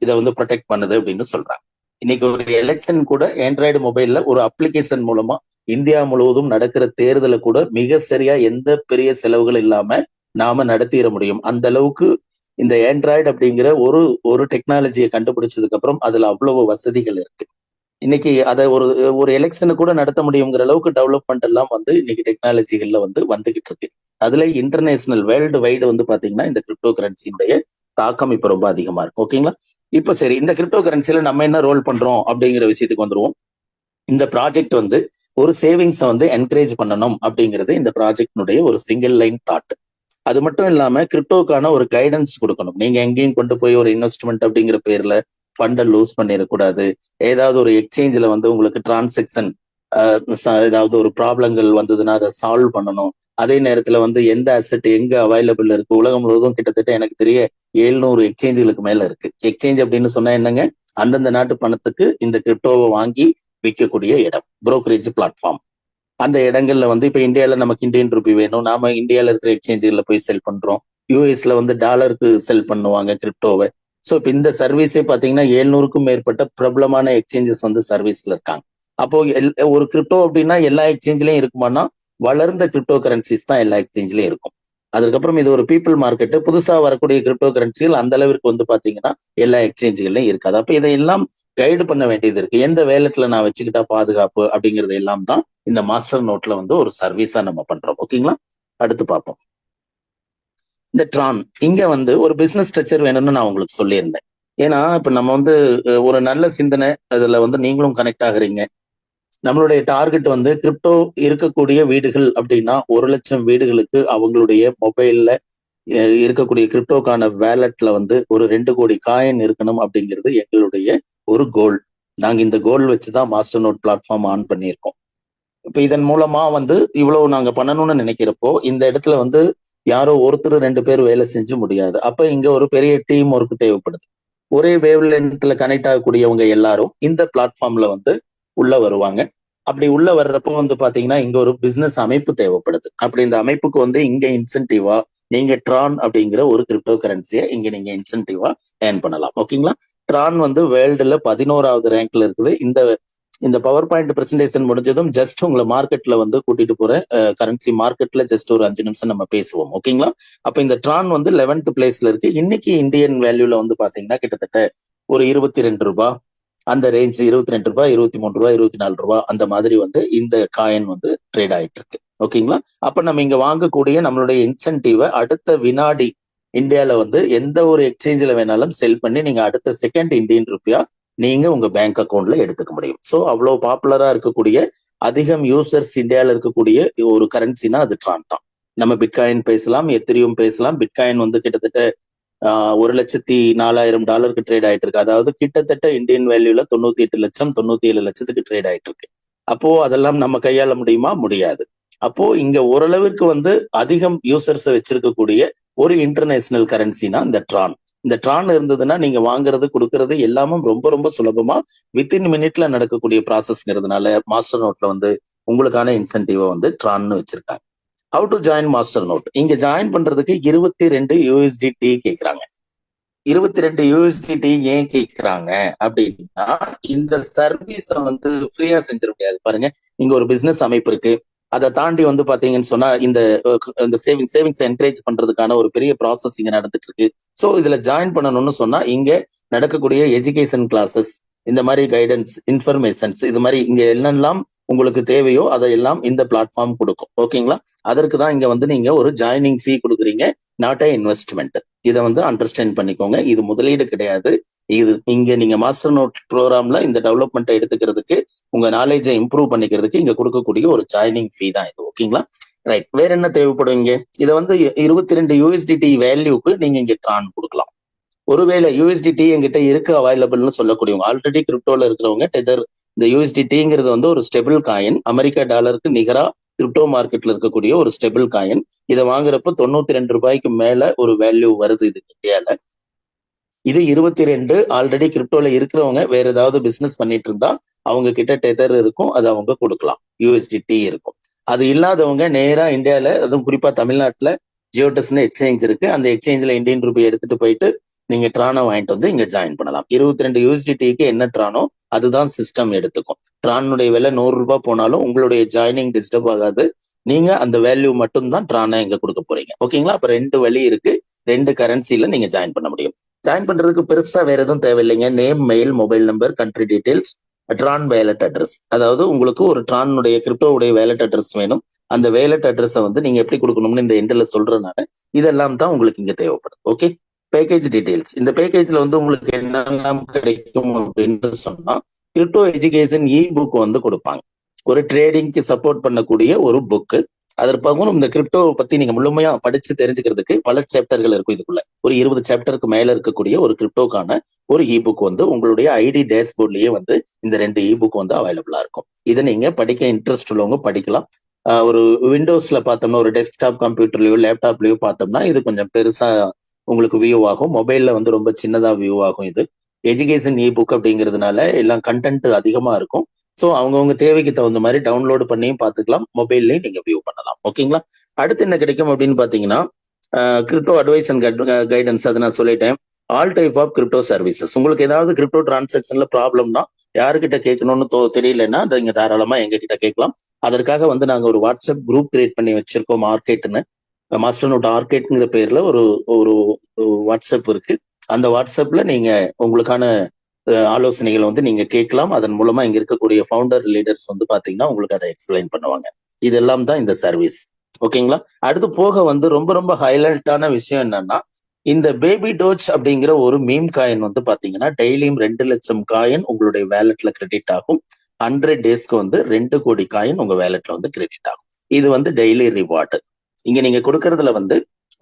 இதை வந்து ப்ரொடெக்ட் பண்ணுது அப்படின்னு சொல்றாங்க. இன்னைக்கு ஒரு எலெக்ஷன் கூட ஆண்ட்ராய்டு மொபைல்ல ஒரு அப்ளிகேஷன் மூலமா இந்தியா முழுவதும் நடக்கிற தேர்தலை கூட மிக சரியா எந்த பெரிய செலவுகள் இல்லாம நாம நடத்திட முடியும். அந்த அளவுக்கு இந்த ஆண்ட்ராய்டு அப்படிங்கிற ஒரு ஒரு டெக்னாலஜியை கண்டுபிடிச்சதுக்கு அப்புறம் அதுல அவ்வளவு வசதிகள் இருக்கு. இன்னைக்கு அதை ஒரு ஒரு எலெக்ஷனை கூட நடத்த முடியுங்கிற அளவுக்கு டெவலப்மெண்ட் எல்லாம் வந்து இன்னைக்கு டெக்னாலஜிகள்ல வந்து வந்துகிட்டு இருக்கு. அதுல இன்டர்நேஷனல் வேர்ல்டு வைடு வந்து பாத்தீங்கன்னா இந்த கிரிப்டோ கரன்சியுடைய தாக்கம் இப்ப ரொம்ப அதிகமா இருக்கு. ஓகேங்களா? இப்ப சரி, இந்த கிரிப்டோ கரன்சில நம்ம என்ன ரோல் பண்றோம் அப்படிங்கிற விஷயத்துக்கு வந்துருவோம். இந்த ப்ராஜெக்ட் வந்து ஒரு சேவிங்ஸை வந்து என்கரேஜ் பண்ணணும் அப்படிங்கிறது இந்த ப்ராஜெக்டினுடைய ஒரு சிங்கிள் லைன் தாட். அது மட்டும் இல்லாம கிரிப்டோக்கான ஒரு கைடன்ஸ் கொடுக்கணும். நீங்க எங்கேயும் கொண்டு போய் ஒரு இன்வெஸ்ட்மெண்ட் அப்படிங்கிற பேர்ல ஃபண்டை லூஸ் பண்ணிடக்கூடாது. ஏதாவது ஒரு எக்ஸ்சேஞ்சில் வந்து உங்களுக்கு டிரான்சாக்சன் ஏதாவது ஒரு ப்ராப்ளங்கள் வந்ததுன்னா அதை சால்வ் பண்ணணும். அதே நேரத்துல வந்து எந்த அசெட் எங்க அவைலபிள் இருக்கு, உலகம் முழுவதும் கிட்டத்தட்ட எனக்கு தெரிய 700 எக்ஸ்சேஞ்சுகளுக்கு மேல இருக்கு. எக்ஸ்சேஞ்ச் அப்படின்னு சொன்னா என்னங்க, அந்தந்த நாட்டு பணத்துக்கு இந்த கிரிப்டோவை வாங்கி விற்கக்கூடிய இடம், புரோக்கரேஜ் பிளாட்ஃபார்ம். அந்த இடங்கள்ல வந்து இப்ப இந்தியால நமக்கு இந்தியன் ரூபி வேணும், நாம இந்தியால இருக்கிற எக்ஸ்சேஞ்சுகள்ல போய் செல் பண்றோம். யூஎஸ்ல வந்து டாலருக்கு செல் பண்ணுவாங்க கிரிப்டோவை. ஸோ இப்போ இந்த சர்வீஸே பாத்தீங்கன்னா 700க்கும் மேற்பட்ட பிரபலமான எக்ஸ்சேஞ்சஸ் வந்து சர்வீஸ்ல இருக்காங்க. அப்போ ஒரு கிரிப்டோ அப்படின்னா எல்லா எக்ஸ்சேஞ்சிலையும் இருக்குமானா, வளர்ந்த கிரிப்டோ கரன்சிஸ் தான் எல்லா எக்ஸ்சேஞ்சிலையும் இருக்கும். அதுக்கப்புறம் இது ஒரு பீப்புள் மார்க்கெட், புதுசா வரக்கூடிய கிரிப்டோ கரன்சிகள் அந்த அளவிற்கு வந்து பாத்தீங்கன்னா எல்லா எக்ஸ்சேஞ்சுகள்லையும் இருக்காது. அப்ப இதையெல்லாம் கைடு பண்ண வேண்டியது இருக்கு. எந்த வேலட்ல நான் வச்சுக்கிட்டா பாதுகாப்பு அப்படிங்கிறது எல்லாம் தான் இந்த மாஸ்டர் நோட்ல வந்து ஒரு சர்வீஸா நம்ம பண்றோம். ஓகேங்களா? அடுத்து பார்ப்போம். இந்த ட்ரான் இங்க வந்து ஒரு பிசினஸ் ஸ்ட்ரக்சர் வேணும்னு நான் உங்களுக்கு சொல்லியிருந்தேன். ஏன்னா இப்ப நம்ம வந்து ஒரு நல்ல சிந்தனை, அதுல வந்து நீங்களும் கனெக்ட் ஆகுறீங்க. நம்மளுடைய டார்கெட் வந்து கிரிப்டோ இருக்கக்கூடிய வீடுகள் அப்படின்னா 1,00,000 வீடுகளுக்கு அவங்களுடைய மொபைல்ல இருக்கக்கூடிய கிரிப்டோக்கான வேலட்ல வந்து ஒரு 2 கோடி காயின் இருக்கணும் அப்படிங்கிறது எங்களுடைய ஒரு கோல். நாங்க இந்த கோல் வச்சுதான் மாஸ்டர் நோட் பிளாட்ஃபார்ம் ஆன் பண்ணியிருக்கோம். இப்ப இதன் மூலமா வந்து இவ்வளவு நாங்க பண்ணணும்னு நினைக்கிறப்போ இந்த இடத்துல வந்து யாரோ ஒருத்தர் 2 பேர் வேலை செஞ்சு முடியாது. அப்ப இங்க ஒரு பெரிய டீம் ஒர்க் தேவைப்படுது. ஒரே வேவ் லென்த்ல கனெக்ட் ஆகக்கூடியவங்க எல்லாரும் இந்த பிளாட்ஃபார்ம்ல வந்து உள்ள வருவாங்க. அப்படி உள்ள வர்றப்போ வந்து பாத்தீங்கன்னா இங்க ஒரு பிசினஸ் அமைப்பு தேவைப்படுது. அப்படி இந்த அமைப்புக்கு வந்து இங்க இன்சென்டிவா நீங்க ட்ரான் அப்படிங்கிற ஒரு கிரிப்டோ கரன்சியை இங்க நீங்க இன்சென்டிவா ஏர்ன் பண்ணலாம். ஓகேங்களா? ட்ரான் வந்து வேர்ல்டுல 11வது ரேங்க்ல இருக்குது. இந்த இந்த பவர் பாயிண்ட் பிரசன்டேஷன் முடிஞ்சதும் ஜஸ்ட் உங்களை மார்க்கெட்ல வந்து கூட்டிட்டு போறேன். கரன்சி மார்க்கெட்ல ஜஸ்ட் ஒரு 5 நிமிஷம் நம்ம பேசுவோம். ஓகேங்களா? அப்ப இந்த ட்ரான் வந்து 11th பிளேஸ்ல இருக்கு. இன்னைக்கு இந்தியன் வேல்யூல வந்து பாத்தீங்கன்னா கிட்டத்தட்ட ஒரு 22 ரூபாய் அந்த ரேஞ்ச், 22 ரூபாய், 23 ரூபாய், 24 ரூபாய் அந்த மாதிரி வந்து இந்த காயின் வந்து ட்ரேட் ஆயிட்டு இருக்கு. ஓகேங்களா? அப்ப நம்ம இங்க வாங்கக்கூடிய நம்மளுடைய இன்சென்டிவை அடுத்த வினாடி இந்தியால வந்து எந்த ஒரு எக்ஸ்சேஞ்சில் வேணாலும் செல் பண்ணி நீங்க அடுத்த செகண்ட் இந்தியன் ரூபியா நீங்க உங்க பேங்க் அக்கௌண்ட்ல எடுத்துக்க முடியும். ஸோ அவ்வளவு பாப்புலரா இருக்கக்கூடிய, அதிகம் யூசர்ஸ் இந்தியாவில் இருக்கக்கூடிய ஒரு கரன்சினா அது ட்ரான் தான். நம்ம பிட்காயின் பேசலாம், எத்திரியும் பேசலாம். பிட்காயின் வந்து கிட்டத்தட்ட $1,04,000 ட்ரேட் ஆயிட்டு இருக்கு. அதாவது கிட்டத்தட்ட இந்தியன் வேல்யூல 98 லட்சம் 97 லட்சத்துக்கு ட்ரேட் ஆயிட்டு இருக்கு. அப்போ அதெல்லாம் நம்ம கையாள முடியுமா? முடியாது. அப்போ இங்க ஓரளவிற்கு வந்து அதிகம் யூசர்ஸ் வச்சிருக்கக்கூடிய ஒரு இன்டர்நேஷனல் கரன்சினா இந்த ட்ரான். இந்த ட்ரான் இருந்ததுன்னா நீங்க வாங்குறது கொடுக்கறது எல்லாமும் ரொம்ப ரொம்ப சுலபமா வித்தின் மினிட்ல நடக்கக்கூடிய ப்ராசஸ்ங்கிறதுனால மாஸ்டர் நோட்ல வந்து உங்களுக்கான இன்சென்டிவா வந்து ட்ரான்னு வச்சிருக்காங்க. How to join master node? இங்க ஜாயின் பண்றதுக்கு 22 USDT கேட்கிறாங்க. 22 USDT ஏன் கேட்கிறாங்க அப்படின்னா, இந்த சர்வீஸ வந்து ஃப்ரீயா செஞ்சிட முடியாது. பாருங்க, இங்க ஒரு பிசினஸ் அமைப்பு இருக்கு. அதை தாண்டி வந்து பாத்தீங்கன்னு சொன்னா இந்த சேவிங்ஸ் என்கரேஜ் பண்றதுக்கான ஒரு பெரிய ப்ராசஸ் இங்க நடந்துட்டு இருக்கு. ஸோ இதுல ஜாயின் பண்ணணும்னு சொன்னா இங்க நடக்கக்கூடிய எஜுகேஷன் கிளாஸஸ், இந்த மாதிரி கைடன்ஸ், இன்ஃபர்மேஷன்ஸ், இது மாதிரி இங்க என்னெல்லாம் உங்களுக்கு தேவையோ அதையெல்லாம் இந்த பிளாட்ஃபார்ம் கொடுக்கும். ஓகேங்களா? அதற்கு தான் இங்க வந்து நீங்க ஒரு ஜாயினிங் ஃபீ கொடுக்குறீங்க, நாட் அ இன்வெஸ்ட்மெண்ட். இதை வந்து அண்டர்ஸ்டாண்ட் பண்ணிக்கோங்க. இது முதலீடு கிடையாது. இது இங்க நீங்க மாஸ்டர் நோட் ப்ரோக்ராம்ல இந்த டெவலப்மெண்ட்டை எடுத்துக்கிறதுக்கு, உங்க நாலேஜை இம்ப்ரூவ் பண்ணிக்கிறதுக்கு இங்க கொடுக்கக்கூடிய ஒரு ஜாயினிங் ஃபீ தான் இது. ஓகேங்களா? ரைட். வேற என்ன தேவைப்படும் இங்க? இதை வந்து 22 USDT வேல்யூக்கு நீங்க இங்க ட்ரான் கொடுக்கலாம். ஒருவேளை யூஎஸ்டிடி என்கிட்ட இருக்கு அவைலபிள்னு சொல்லக்கூடியவங்க, ஆல்ரெடி கிரிப்டோல இருக்கிறவங்க டெதர், இந்த யூஎஸ்டிடிங்கிறது வந்து ஒரு ஸ்டெபிள் காயின், அமெரிக்கா டாலருக்கு நிகரா கிரிப்டோ மார்க்கெட்ல இருக்கக்கூடிய ஒரு ஸ்டெபிள் காயின். இதை வாங்குறப்ப 92 ரூபாய்க்கு மேல ஒரு வேல்யூ வருது இது இந்தியால. இது 22 ஆல்ரெடி கிரிப்டோல இருக்கிறவங்க வேற ஏதாவது பிசினஸ் பண்ணிட்டு இருந்தா அவங்க கிட்ட டெதர் இருக்கும், அது அவங்க கொடுக்கலாம். யூஎஸ்டிடி இருக்கும். அது இல்லாதவங்க நேரா இந்தியால, அதுவும் குறிப்பா தமிழ்நாட்டுல ஜியோடெஸ்னு எக்ஸ்சேஞ்ச் இருக்கு. அந்த எக்ஸ்சேஞ்சில் இந்தியன் ரூபி எடுத்துட்டு போயிட்டு நீங்க ட்ரானோ வாங்கிட்டு வந்து இங்க ஜாயின் பண்ணலாம். 22 யூஎஸ்டிடிக்கு என்ன ட்ரானோ அதுதான் சிஸ்டம் எடுத்துக்கும். ட்ரானுடைய விலை 100 ரூபாய் போனாலும் உங்களுடைய ஜாயினிங் டிஸ்டர்ப் ஆகாது. நீங்க அந்த வேல்யூ மட்டும் தான் ட்ரானா இங்க கொடுக்க போறீங்க. ஓகேங்களா? அப்ப 2 வழி இருக்கு. 2 கரன்சில நீங்க ஜாயின் பண்ண முடியும். ஜாயின் பண்றதுக்கு பெருசா வேற எதுவும் தேவையில்லைங்க. Name, mail, mobile number, country details, Tron wallet address. அதாவது உங்களுக்கு ஒரு ட்ரானுடைய கிரிப்டோவுடைய வேலட் அட்ரஸ் வேணும். அந்த வேலட் அட்ரஸை வந்து நீங்க எப்படி கொடுக்கணும்னு இந்த எண்டில் சொல்றதுனால இதெல்லாம் தான் உங்களுக்கு இங்க தேவைப்படுது. Okay, package details. இந்த பேக்கேஜ்ல வந்து உங்களுக்கு என்னெல்லாம் கிடைக்கும் அப்படின்னு சொன்னா, கிரிப்டோ எஜுகேஷன் இ புக் வந்து கொடுப்பாங்க. ஒரு ட்ரேடிங்க்கு சப்போர்ட் பண்ணக்கூடிய ஒரு புக்கு. அதற்காகவும் இந்த கிரிப்டோ பத்தி நீங்க முழுமையா படிச்சு தெரிஞ்சுக்கிறதுக்கு பல சாப்டர்கள் இருக்கும். இதுக்குள்ள ஒரு 20 சாப்டருக்கு மேல இருக்கக்கூடிய ஒரு கிரிப்டோக்கான ஒரு இ புக் வந்து உங்களுடைய ஐடி டேஷ்போர்ட்லயே வந்து இந்த 2 இ புக் வந்து அவைலபிளா இருக்கும். இதை நீங்க படிக்க இன்ட்ரெஸ்ட் உள்ளவங்க படிக்கலாம். ஒரு விண்டோஸ்ல பார்த்தோம்னா, ஒரு டெஸ்க்டாப் கம்ப்யூட்டர்லயோ லேப்டாப்லயோ பார்த்தோம்னா இது கொஞ்சம் பெருசா உங்களுக்கு வியூ ஆகும். மொபைல்ல வந்து ரொம்ப சின்னதா வியூ ஆகும். இது எஜுகேஷன் இ புக் அப்படிங்கிறதுனால எல்லாம் கண்டென்ட் அதிகமா இருக்கும். ஸோ அவங்கவுங்க தேவைக்கு தகுந்த மாதிரி டவுன்லோடு பண்ணியும் பார்த்துக்கலாம், மொபைல்லையும் நீங்க வியூ பண்ணலாம். ஓகேங்களா? அடுத்து என்ன கிடைக்கும் அப்படின்னு பாத்தீங்கன்னா, கிரிப்டோ அட்வைஸ் அண்ட் கைடன்ஸ். அதை நான் சொல்லிட்டேன். All type of crypto services. உங்களுக்கு ஏதாவது கிரிப்டோ டிரான்சாக்ஷன்ல ப்ராப்ளம்னா யாருக்கிட்ட கேட்கணும்னு தெரியலன்னா அதை நீங்க தாராளமா எங்க கிட்ட கேட்கலாம். அதற்காக வந்து நாங்க ஒரு வாட்ஸ்அப் குரூப் கிரியேட் பண்ணி வச்சிருக்கோம், மார்க்கெட்னு. மாஸ்டர் நோட் ஆர்கேட்ங்கிற பேர்ல ஒரு ஒரு வாட்ஸ்அப் இருக்கு. அந்த வாட்ஸ்அப்ல நீங்க உங்களுக்கான ஆலோசனைகளை வந்து நீங்க கேட்கலாம். அதன் மூலமா இங்க இருக்கக்கூடிய ஃபவுண்டர் லீடர்ஸ் வந்து பாத்தீங்கன்னா உங்களுக்கு அதை எக்ஸ்பிளைன் பண்ணுவாங்க. இதெல்லாம் தான் இந்த சர்வீஸ். ஓகேங்களா? அடுத்து போக வந்து ரொம்ப ரொம்ப ஹைலைட்டான விஷயம் என்னன்னா, இந்த பேபி டோச் அப்படிங்கிற ஒரு மீம் காயின் வந்து பாத்தீங்கன்னா டெய்லியும் 2 லட்சம் காயின் உங்களுடைய வேலெட்ல கிரெடிட் ஆகும். 100 டேஸ்க்கு வந்து 2 கோடி காயின் உங்க வேலெட்ல வந்து கிரெடிட் ஆகும். இது வந்து டெய்லி ரிவார்டு. இங்க நீங்க கொடுக்கறதுல வந்து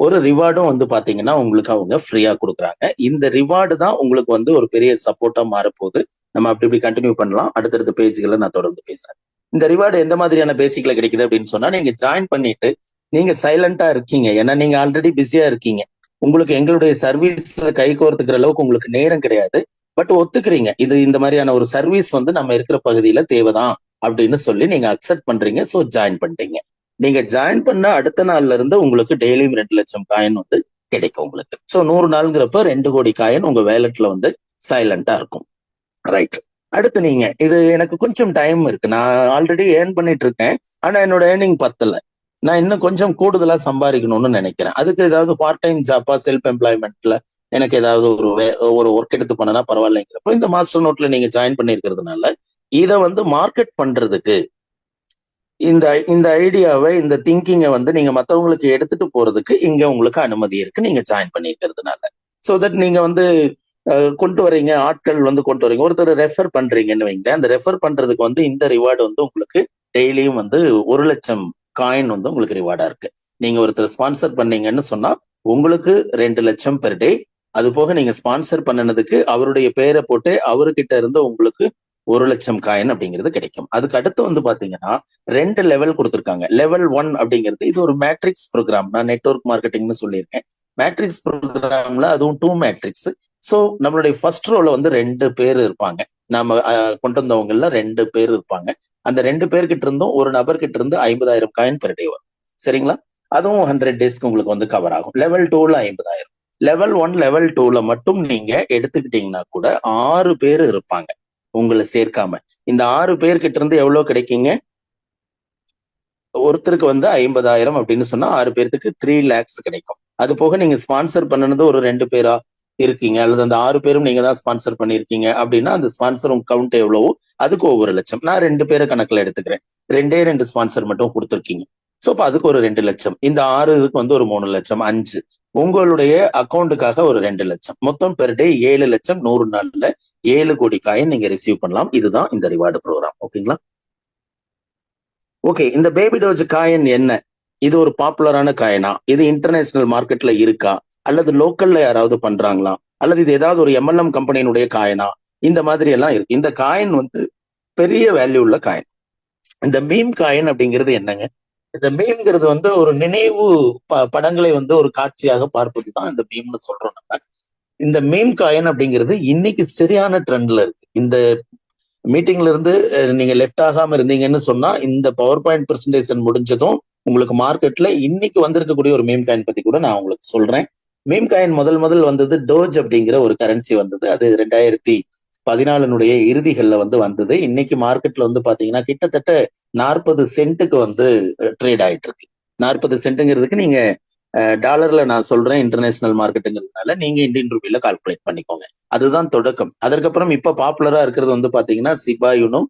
ஒரு ரிவார்டும் வந்து பாத்தீங்கன்னா உங்களுக்கு அவங்க ஃப்ரீயா கொடுக்குறாங்க. இந்த ரிவார்டு தான் உங்களுக்கு வந்து ஒரு பெரிய சப்போர்ட்டா மாறப்போகுது. நம்ம அப்படி இப்படி கண்டினியூ பண்ணலாம். அடுத்தடுத்த பேஜ்களை நான் தொடர்ந்து பேசுறேன். இந்த ரிவார்டு எந்த மாதிரியான பேசிக்ல கிடைக்குது அப்படின்னு சொன்னா, நீங்க ஜாயின் பண்ணிட்டு நீங்க சைலண்டா இருக்கீங்க. ஏன்னா நீங்க ஆல்ரெடி பிஸியா இருக்கீங்க. உங்களுக்கு எங்களுடைய சர்வீஸ்ல கை கோர்த்துக்கிற அளவுக்கு உங்களுக்கு நேரம் கிடையாது. பட் ஒத்துக்கிறீங்க, இது இந்த மாதிரியான ஒரு சர்வீஸ் வந்து நம்ம இருக்கிற பகுதியில தேவைதான் அப்படின்னு சொல்லி நீங்க அக்செப்ட் பண்றீங்க. ஸோ ஜாயின் பண்ணிட்டீங்க. நீங்க ஜாயின் பண்ண அடுத்த நாள்ல இருந்து உங்களுக்கு டெய்லியும் 2 லட்சம் காயின் வந்து கிடைக்கும் உங்களுக்கு. ஸோ 100 நாளுங்கிறப்ப 2 கோடி காயின் உங்க வேலெட்ல வந்து சைலண்டா இருக்கும். ரைட். அடுத்து நீங்க இது எனக்கு கொஞ்சம் டைம் இருக்கு, நான் ஆல்ரெடி ஏர்ன் பண்ணிட்டு இருக்கேன், ஆனா என்னோட ஏர்னிங் பத்தல, நான் இன்னும் கொஞ்சம் கூடுதலா சம்பாதிக்கணும்னு நினைக்கிறேன். அதுக்கு ஏதாவது பார்ட் டைம் ஜாப்பா, செல்ஃப் எம்ப்ளாய்மெண்ட்ல எனக்கு ஏதாவது ஒரு ஒர்க் எடுத்து பண்ணனா பரவாயில்லைங்கிறப்போ இந்த மாஸ்டர் நோட்ல நீங்க ஜாயின் பண்ணிருக்கிறதுனால இதை வந்து மார்க்கெட் பண்றதுக்கு இந்த இந்த ஐடியாவை, இந்த திங்கிங்கை வந்து நீங்க மற்றவங்களுக்கு எடுத்துட்டு போறதுக்கு இங்க உங்களுக்கு அனுமதி இருக்கு, நீங்க ஜாயின் பண்ணிருக்கிறதுனால. ஸோ தட் நீங்க வந்து கொண்டு வரீங்க, ஆட்கள் வந்து கொண்டு வரீங்க, ஒருத்தர் ரெஃபர் பண்றீங்கன்னு வைங்க. அந்த ரெஃபர் பண்றதுக்கு வந்து இந்த ரிவார்டு வந்து உங்களுக்கு டெய்லியும் வந்து 1 லட்சம் காயின் வந்து உங்களுக்கு ரிவார்டா இருக்கு. நீங்க ஒருத்தர் ஸ்பான்சர் பண்ணீங்கன்னு சொன்னா உங்களுக்கு 2 லட்சம் பெர் டே. அது போக நீங்க ஸ்பான்சர் பண்ணினதுக்கு அவருடைய பேரை போட்டு அவர்கிட்ட இருந்து உங்களுக்கு 1 லட்சம் காயின் அப்படிங்கிறது கிடைக்கும். அதுக்கு அடுத்து வந்து பாத்தீங்கன்னா 2 லெவல் கொடுத்துருக்காங்க. லெவல் 1 அப்படிங்கிறது இது ஒரு மேட்ரிக்ஸ் ப்ரோக்ராம். நான் நெட்வொர்க் மார்க்கெட்டிங்னு சொல்லியிருக்கேன். மேட்ரிக்ஸ் ப்ரோக்ராம்ல அதுவும் 2 மேட்ரிக்ஸ். ஸோ நம்மளுடைய ஃபர்ஸ்ட் ரோல வந்து 2 பேர் இருப்பாங்க. நாம கொண்டு வந்தவங்கல 2 பேர் இருப்பாங்க. அந்த 2 பேர்கிட்ட இருந்தும் ஒரு நபர்கிட்ட இருந்து 50,000 காயின் பெர் டே வரும். சரிங்களா? அதுவும் 100 டேஸ்க்கு உங்களுக்கு வந்து கவர் ஆகும். லெவல் 2ல 50,000. லெவல் 1, லெவல் 2ல மட்டும் நீங்க எடுத்துக்கிட்டீங்கன்னா கூட 6 பேர் இருப்பாங்க உங்களை சேர்க்காம. இந்த 6 பேர்கிட்ட இருந்து எவ்வளவு கிடைக்குங்க? ஒருத்தருக்கு வந்து 50,000 அப்படின்னு சொன்னா 6 பேருக்கு 3 lakhs கிடைக்கும். அது போக நீங்க ஸ்பான்சர் பண்ணனது ஒரு 2 பேரா இருக்கீங்க, அல்லது அந்த 6 பேரும் நீங்க தான் ஸ்பான்சர் பண்ணிருக்கீங்க அப்படின்னா அந்த ஸ்பான்சர் கவுண்ட் எவ்வளவோ அதுக்கு 1 லட்சம். நான் 2 பேரை கணக்குல எடுத்துக்கிறேன். 2 ஸ்பான்சர் மட்டும் கொடுத்துருக்கீங்க. ஸோ அப்ப அதுக்கு ஒரு 2 லட்சம். இந்த 6 இதுக்கு வந்து ஒரு 3 லட்சம், 5. உங்களுடைய அக்கௌண்ட்டுக்காக ஒரு 2 லட்சம். மொத்தம் பெர் டே 7 லட்சம். 100 நாள்ல 7 கோடி காயின் நீங்க ரிசீவ் பண்ணலாம். இதுதான் இந்த ரிவார்டு ப்ரோக்ராம். ஓகேங்களா? ஓகே, இந்த பேபி டோஜ் காயின் என்ன? இது ஒரு பாப்புலரான காயினா? இது இன்டர்நேஷனல் மார்க்கெட்ல இருக்கா, அல்லது லோக்கல்ல யாராவது பண்றாங்களா, அல்லது இது ஏதாவது ஒரு எம்எல்எம் கம்பெனியினுடைய காயினா? இந்த மாதிரி எல்லாம் இருக்கு. இந்த காயின் வந்து பெரிய வேல்யூ உள்ள காயின். இந்த மீம் காயின் அப்படிங்கிறது என்னங்க? இந்த மீம்ங்கிறது வந்து ஒரு நினைவு படங்களை வந்து ஒரு காட்சியாக பார்ப்பதுதான் இந்த மீம்னு சொல்றோம் நம்ம. இந்த மீம் காயின் அப்படிங்கிறது இன்னைக்கு சரியான ட்ரெண்ட்ல இருக்கு. இந்த மீட்டிங்ல இருந்து நீங்க லெஃப்ட் ஆகாம இருந்தீங்கன்னு சொன்னா இந்த பவர் பாயிண்ட் பிரசன்டேஷன் முடிஞ்சதும் உங்களுக்கு மார்க்கெட்ல இன்னைக்கு வந்திருக்கக்கூடிய ஒரு மீம் காயின் பத்தி கூட நான் உங்களுக்கு சொல்றேன். மீம் காயின் முதல் வந்தது டோஜ் அப்படிங்கிற ஒரு கரன்சி வந்தது. அது 2014 இறுதிகள்ல வந்து வந்தது. இன்னைக்கு மார்க்கெட்ல வந்து பாத்தீங்கன்னா கிட்டத்தட்ட 40 சென்ட்டுக்கு வந்து ட்ரேட் ஆயிட்டு இருக்கு. 40 சென்ட்டுங்கிறதுக்கு நீங்க டாலர்ல நான் சொல்றேன், இன்டர்நேஷனல் மார்க்கெட்டுங்கிறதுனால நீங்க இந்தியன் ரூபியில கால்குலேட் பண்ணிக்கோங்க. அதுதான் தொடக்கம். அதற்கப்புறம் இப்ப பாப்புலரா இருக்கிறது வந்து பாத்தீங்கன்னா சிபாயுனும்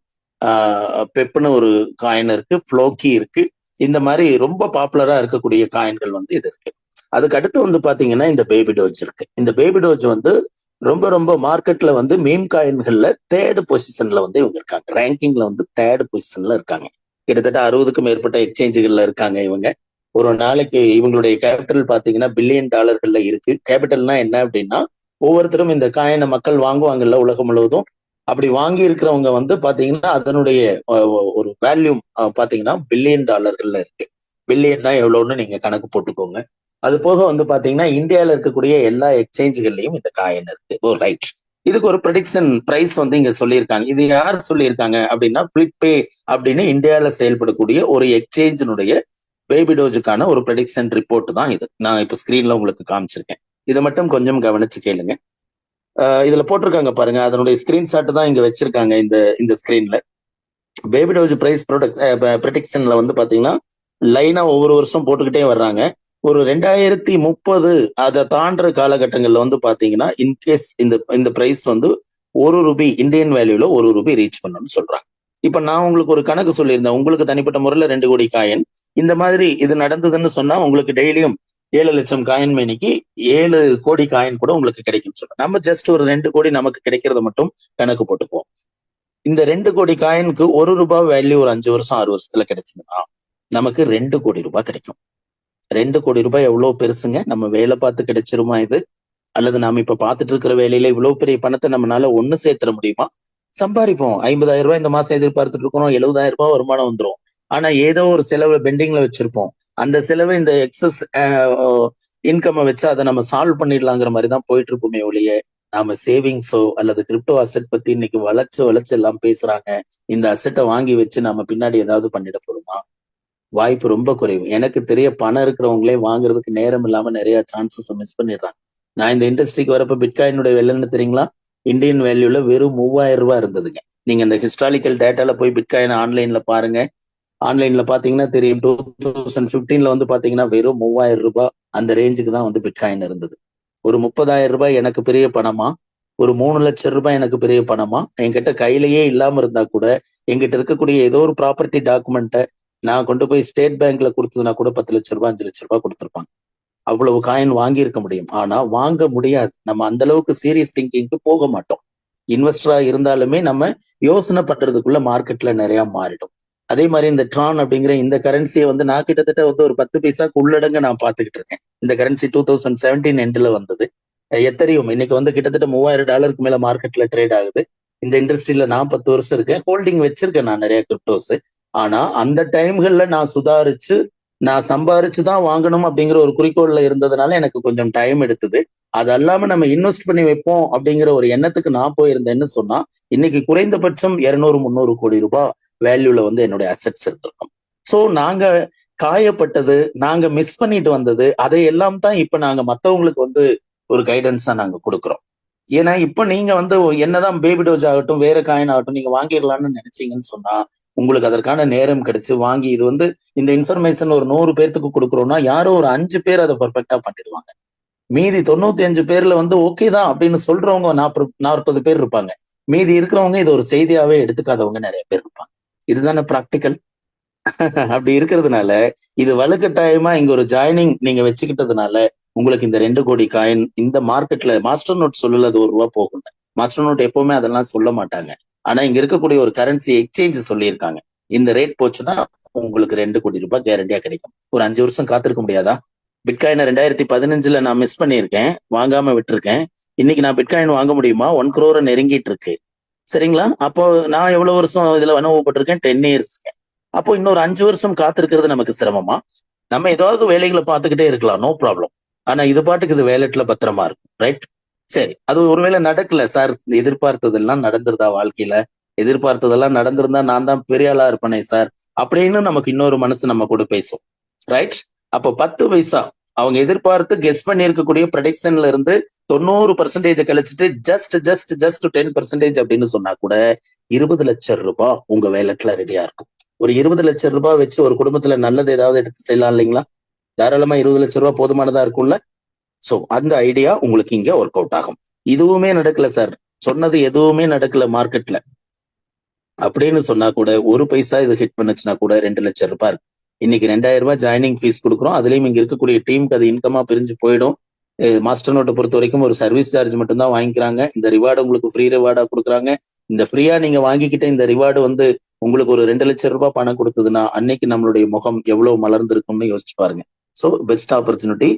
பெப்னு ஒரு காயின் இருக்கு, ஃப்ளோக்கி இருக்கு. இந்த மாதிரி ரொம்ப பாப்புலரா இருக்கக்கூடிய காயின்கள் வந்து இது இருக்கு. அதுக்கு அடுத்து வந்து பாத்தீங்கன்னா இந்த பேபி டோஜ் இருக்கு. இந்த பேபி டோஜ் வந்து ரொம்ப ரொம்ப மார்க்கெட்ல வந்து மீம் காயின்கள்ல தேர்ட் பொசிஷன்ல வந்து இவங்க இருக்காங்க. ரேங்கிங்ல வந்து தேர்ட் பொசிஷன்ல இருக்காங்க. கிட்டத்தட்ட 60க்கும் மேற்பட்ட எக்ஸ்சேஞ்சுகள்ல இருக்காங்க இவங்க. ஒரு நாளைக்கு இவங்களுடைய கேபிட்டல் பாத்தீங்கன்னா பில்லியன் டாலர்கள்ல இருக்கு. கேபிட்டல்னா என்ன அப்படின்னா ஒவ்வொருத்தரும் இந்த காயினை மக்கள் வாங்குவாங்கல்ல உலகம் முழுவதும். அப்படி வாங்கி இருக்கிறவங்க வந்து பாத்தீங்கன்னா அதனுடைய ஒரு வேல்யூம் பாத்தீங்கன்னா பில்லியன் டாலர்கள்ல இருக்கு. பில்லியன்னா எவ்வளவுன்னு நீங்க கணக்கு போட்டுக்கோங்க. அது போக வந்து பாத்தீங்கன்னா இந்தியாவில இருக்கக்கூடிய எல்லா எக்ஸ்சேஞ்சுகள்லயும் இந்த காயின் இருக்கு. ஓ ரைட். இதுக்கு ஒரு ப்ரெடிக்ஷன் பிரைஸ் வந்து இங்க சொல்லியிருக்காங்க. இது யார் சொல்லியிருக்காங்க அப்படின்னா பிளிப்பே அப்படின்னு இந்தியாவில செயல்படக்கூடிய ஒரு எக்ஸ்சேஞ்சினுடைய பேபி டோஜுக்கான ஒரு ப்ரெடிக்ஷன் ரிப்போர்ட் தான் இது. நான் இப்ப ஸ்கிரீன்ல உங்களுக்கு காமிச்சிருக்கேன். இதை மட்டும் கொஞ்சம் கவனிச்சு கேளுங்க. இதுல போட்டிருக்காங்க பாருங்க, அதனுடைய ஸ்கிரீன்ஷாட் தான் இங்க வச்சிருக்காங்க இந்த இந்த ஸ்கிரீன்ல. பேபி டோஜ் பிரைஸ் ப்ரெடிக்ஷன்ல வந்து பாத்தீங்கன்னா லைனா ஒவ்வொரு வருஷம் போட்டுக்கிட்டே வர்றாங்க. ஒரு 2030 அதை தாண்டுற காலகட்டங்கள்ல வந்து பாத்தீங்கன்னா இன்கேஸ் இந்த இந்த பிரைஸ் வந்து ₹1 இந்தியன் வேல்யூல ₹1 ரீச் பண்ணணும்னு சொல்றாங்க. இப்ப நான் உங்களுக்கு ஒரு கணக்கு சொல்லியிருந்தேன். உங்களுக்கு தனிப்பட்ட முறையில 2 கோடி காயின் இந்த மாதிரி இது நடந்ததுன்னு சொன்னா உங்களுக்கு டெய்லியும் 7 லட்சம் காயின் மேனிக்கு 7 கோடி காயின் கூட உங்களுக்கு கிடைக்கும் சொல்றேன். நம்ம ஜஸ்ட் ஒரு 2 கோடி நமக்கு கிடைக்கிறத மட்டும் கணக்கு போட்டுக்குவோம். இந்த 2 கோடி காயினுக்கு ₹1 வேல்யூ ஒரு 5 வருஷம் 6 வருஷத்துல கிடைச்சதுன்னா நமக்கு ₹2 கோடி கிடைக்கும். ₹2 கோடி எவ்வளவு பெருசுங்க? நம்ம வேலை பார்த்து கிடைச்சிருமா இது? அல்லது நாம இப்ப பார்த்துட்டு இருக்கிற வேலையில இவ்வளவு பெரிய பணத்தை நம்மளால ஒண்ணு சேர்த்துட முடியுமா? சம்பாதிப்போம். ₹50,000 இந்த மாசம் எதிர்பார்த்துட்டு இருக்கோம், ₹70,000 வருமானம் வந்துடும். ஆனா ஏதோ ஒரு செலவை பெண்டிங்ல வச்சிருப்போம். அந்த செலவை இந்த எக்ஸஸ் இன்கம் வச்சு அதை நம்ம சால்வ் பண்ணிடலாங்கிற மாதிரி தான் போயிட்டு இருக்குமே ஒழிய நாம சேவிங்ஸோ அல்லது கிரிப்டோ அசெட் பத்தி இன்னைக்கு வளைச்சு எல்லாம் பேசுறாங்க. இந்த அசெட்டை வாங்கி வச்சு நாம பின்னாடி ஏதாவது பண்ணிட போறோமா? வாய்ப்பு ரொம்ப குறைவு. எனக்கு தெரிய பணம் இருக்கிறவங்களே வாங்குறதுக்கு நேரம் இல்லாம நிறைய சான்சஸ் மிஸ் பண்ணிடுறாங்க. நான் இந்த இண்டஸ்ட்ரிக்கு வரப்ப பிட்காயினுடைய விலைன்னு தெரியுங்களா? இந்தியன் வேல்யூல வெறும் ₹3000 இருந்ததுங்க. நீங்க இந்த ஹிஸ்டாரிக்கல் டேட்டால போய் பிட்காயின் ஆன்லைன்ல பாருங்க. ஆன்லைன்ல பாத்தீங்கன்னா தெரியும். 2015 வந்து பாத்தீங்கன்னா வெறும் ₹3000 அந்த ரேஞ்சுக்கு தான் வந்து பிட்காயின் இருந்தது. ஒரு ₹30,000 எனக்கு பெரிய பணமா? ஒரு ₹3 லட்சம் எனக்கு பெரிய பணமா? என்கிட்ட கையிலேயே இல்லாம இருந்தா கூட என்கிட்ட இருக்கக்கூடிய ஏதோ ஒரு ப்ராப்பர்ட்டி டாக்குமெண்ட்டை நான் கொண்டு போய் ஸ்டேட் பேங்க்ல கொடுத்ததுனா கூட ₹10 லட்சம் ₹5 லட்சம் கொடுத்துருப்பாங்க. அவ்வளவு காயின் வாங்கி இருக்க முடியும். ஆனா வாங்க முடியாது. நம்ம அந்த அளவுக்கு சீரியஸ் திங்கிங்க்கு போக மாட்டோம். இன்வெஸ்டரா இருந்தாலுமே நம்ம யோசனை பண்றதுக்குள்ள மார்க்கெட்ல நிறைய மாறிடும். அதே மாதிரி இந்த ட்ரான் அப்படிங்கிற இந்த கரன்சியை வந்து நான் கிட்டத்தட்ட வந்து ஒரு 10 பைசாக்கு உள்ளடங்க நான் பார்த்துக்கிட்டு இருக்கேன். இந்த கரன்சி 2017 எண்ட்ல வந்தது. எத்தரியும் இன்னைக்கு வந்து கிட்டத்தட்ட $3000 மேல மார்க்கெட்ல ட்ரேட் ஆகுது. இந்த இண்டஸ்ட்ரியில நான் 10 வருஷம் இருக்கேன். ஹோல்டிங் வச்சிருக்கேன் நான் நிறைய கிரிப்டோஸ். ஆனா அந்த டைம்கள்ல நான் சுதாரிச்சு நான் சம்பாரிச்சுதான் வாங்கணும் அப்படிங்கிற ஒரு குறிக்கோள்ல இருந்ததுனால எனக்கு கொஞ்சம் டைம் எடுத்தது. அது அல்லாம நம்ம இன்வெஸ்ட் பண்ணி வைப்போம் அப்படிங்கிற ஒரு எண்ணத்துக்கு நான் போயிருந்தேன்னு சொன்னா இன்னைக்கு குறைந்தபட்சம் 200-300 கோடி ரூபாய் வேல்யூல வந்து என்னுடைய அசெட்ஸ் இருந்திருக்கும். சோ நாங்க காயப்பட்டது, நாங்க மிஸ் பண்ணிட்டு வந்தது, அதையெல்லாம் தான் இப்ப நாங்க மத்தவங்களுக்கு வந்து ஒரு கைடன்ஸா நாங்க கொடுக்குறோம். ஏன்னா இப்ப நீங்க வந்து என்னதான் பேபி டோஜ் ஆகட்டும் வேற காயின் ஆகட்டும் நீங்க வாங்கிடலாம்னு நினைச்சீங்கன்னு சொன்னா உங்களுக்கு அதற்கான நேரம் கிடைச்சு வாங்கி இது வந்து இந்த இன்ஃபர்மேஷன் ஒரு 100 பேர்த்துக்கு கொடுக்குறோம்னா யாரோ ஒரு 5 பேர் அதை பர்ஃபெக்டா பண்ணிடுவாங்க. மீதி 95 பேர்ல வந்து ஓகே தான் அப்படின்னு சொல்றவங்க 40 பேர் இருப்பாங்க. மீதி இருக்கிறவங்க இது ஒரு செய்தியாவே எடுத்துக்காதவங்க நிறைய பேர் இருப்பாங்க. இதுதானே பிராக்டிக்கல். அப்படி இருக்கிறதுனால இது வலுக்கட்டாயமா இங்க ஒரு ஜாயினிங் நீங்க வச்சுக்கிட்டதுனால உங்களுக்கு இந்த 2 கோடி காயின் இந்த மார்க்கெட்ல மாஸ்டர் நோட் சொல்லல அது ₹1 போகும். மாஸ்டர் நோட் எப்பவுமே அதெல்லாம் சொல்ல மாட்டாங்க. ஆனா இங்க இருக்கக்கூடிய ஒரு கரன்சி எக்ஸ்சேஞ்ச் சொல்லியிருக்காங்க. இந்த ரேட் போச்சுன்னா உங்களுக்கு ₹2 கோடி கேரண்டியா கிடைக்கும். ஒரு 5 வருஷம் காத்திருக்க முடியாதா? பிட்காயினை 2015 நான் மிஸ் பண்ணியிருக்கேன், வாங்காம விட்டுருக்கேன். இன்னைக்கு நான் பிட்காயின் வாங்க முடியுமா? 1 crore நெருங்கிட்டு இருக்கு. சரிங்களா? அப்போ நான் எவ்வளவு வருஷம் இதுல அனுபவப்பட்டிருக்கேன்? 10 years. அப்போ இன்னொரு 5 வருஷம் காத்திருக்கிறது நமக்கு சிரமமா? நம்ம ஏதாவது வேலைகளை பார்த்துக்கிட்டே இருக்கலாம், நோ ப்ராப்ளம். ஆனா இது பாட்டுக்கு இது வேலட்ல பத்திரமா இருக்கும், ரைட்? சரி, அது ஒருவேளை நடக்கல சார், எதிர்பார்த்ததெல்லாம் நடந்துருதா வாழ்க்கையில? எதிர்பார்த்ததெல்லாம் நடந்திருந்தா நான் தான் பெரிய ஆளா இருப்பனே சார் அப்படின்னு நமக்கு இன்னொரு மனசு நம்ம கூட பேசும், ரைட்? அப்போ 10 பைசா அவங்க எதிர்பார்த்து கெஸ் பண்ணி இருக்கக்கூடிய ப்ரொடிக்ஷன்ல இருந்து 90% கழிச்சிட்டு ஜஸ்ட் ஜஸ்ட் ஜஸ்ட் 10% அப்படின்னு சொன்னா கூட 20 லட்சம் ரூபாய் உங்க வேலட்ல ரெடியா இருக்கும். ஒரு 20 லட்சம் ரூபாய் வச்சு ஒரு குடும்பத்துல நல்லது ஏதாவது எடுத்து செய்யலாம் இல்லைங்களா? தாராளமா 20 லட்சம் ரூபாய் போதுமானதா இருக்கும்ல? சோ அந்த ஐடியா உங்களுக்கு இங்க ஒர்க் அவுட் ஆகும். இதுவுமே நடக்கல சார், சொன்னது எதுவுமே நடக்கல மார்க்கெட்ல அப்படின்னு சொன்னா கூட, ஒரு பைசா இது ஹிட் பண்ணுச்சுன்னா கூட 2 லட்சம் ரூபாய் இருக்கு. இன்னைக்கு 2000 ரூபாய் ஜாயினிங் ஃபீஸ் கொடுக்குறோம். அதுலயும் இங்க இருக்கக்கூடிய டீமுக்கு அது இன்கமா பிரிஞ்சு போயிடும். மாஸ்டர் நோட்டை பொறுத்த வரைக்கும் ஒரு சர்வீஸ் சார்ஜ் மட்டும் தான் வாங்கிக்கிறாங்க. இந்த ரிவார்டு உங்களுக்கு ஃப்ரீ ரிவார்டா கொடுக்குறாங்க. இந்த ஃப்ரீயா நீங்க வாங்கிக்கிட்ட இந்த ரிவார்டு வந்து உங்களுக்கு ஒரு 2 லட்சம் ரூபாய் பணம் கொடுத்ததுன்னா அன்னைக்கு நம்மளுடைய முகம் எவ்வளவு மலர்ந்திருக்கும்னு யோசிச்சு பாருங்க. சோ பெஸ்ட் ஆப்பர்ச்சுனிட்டி,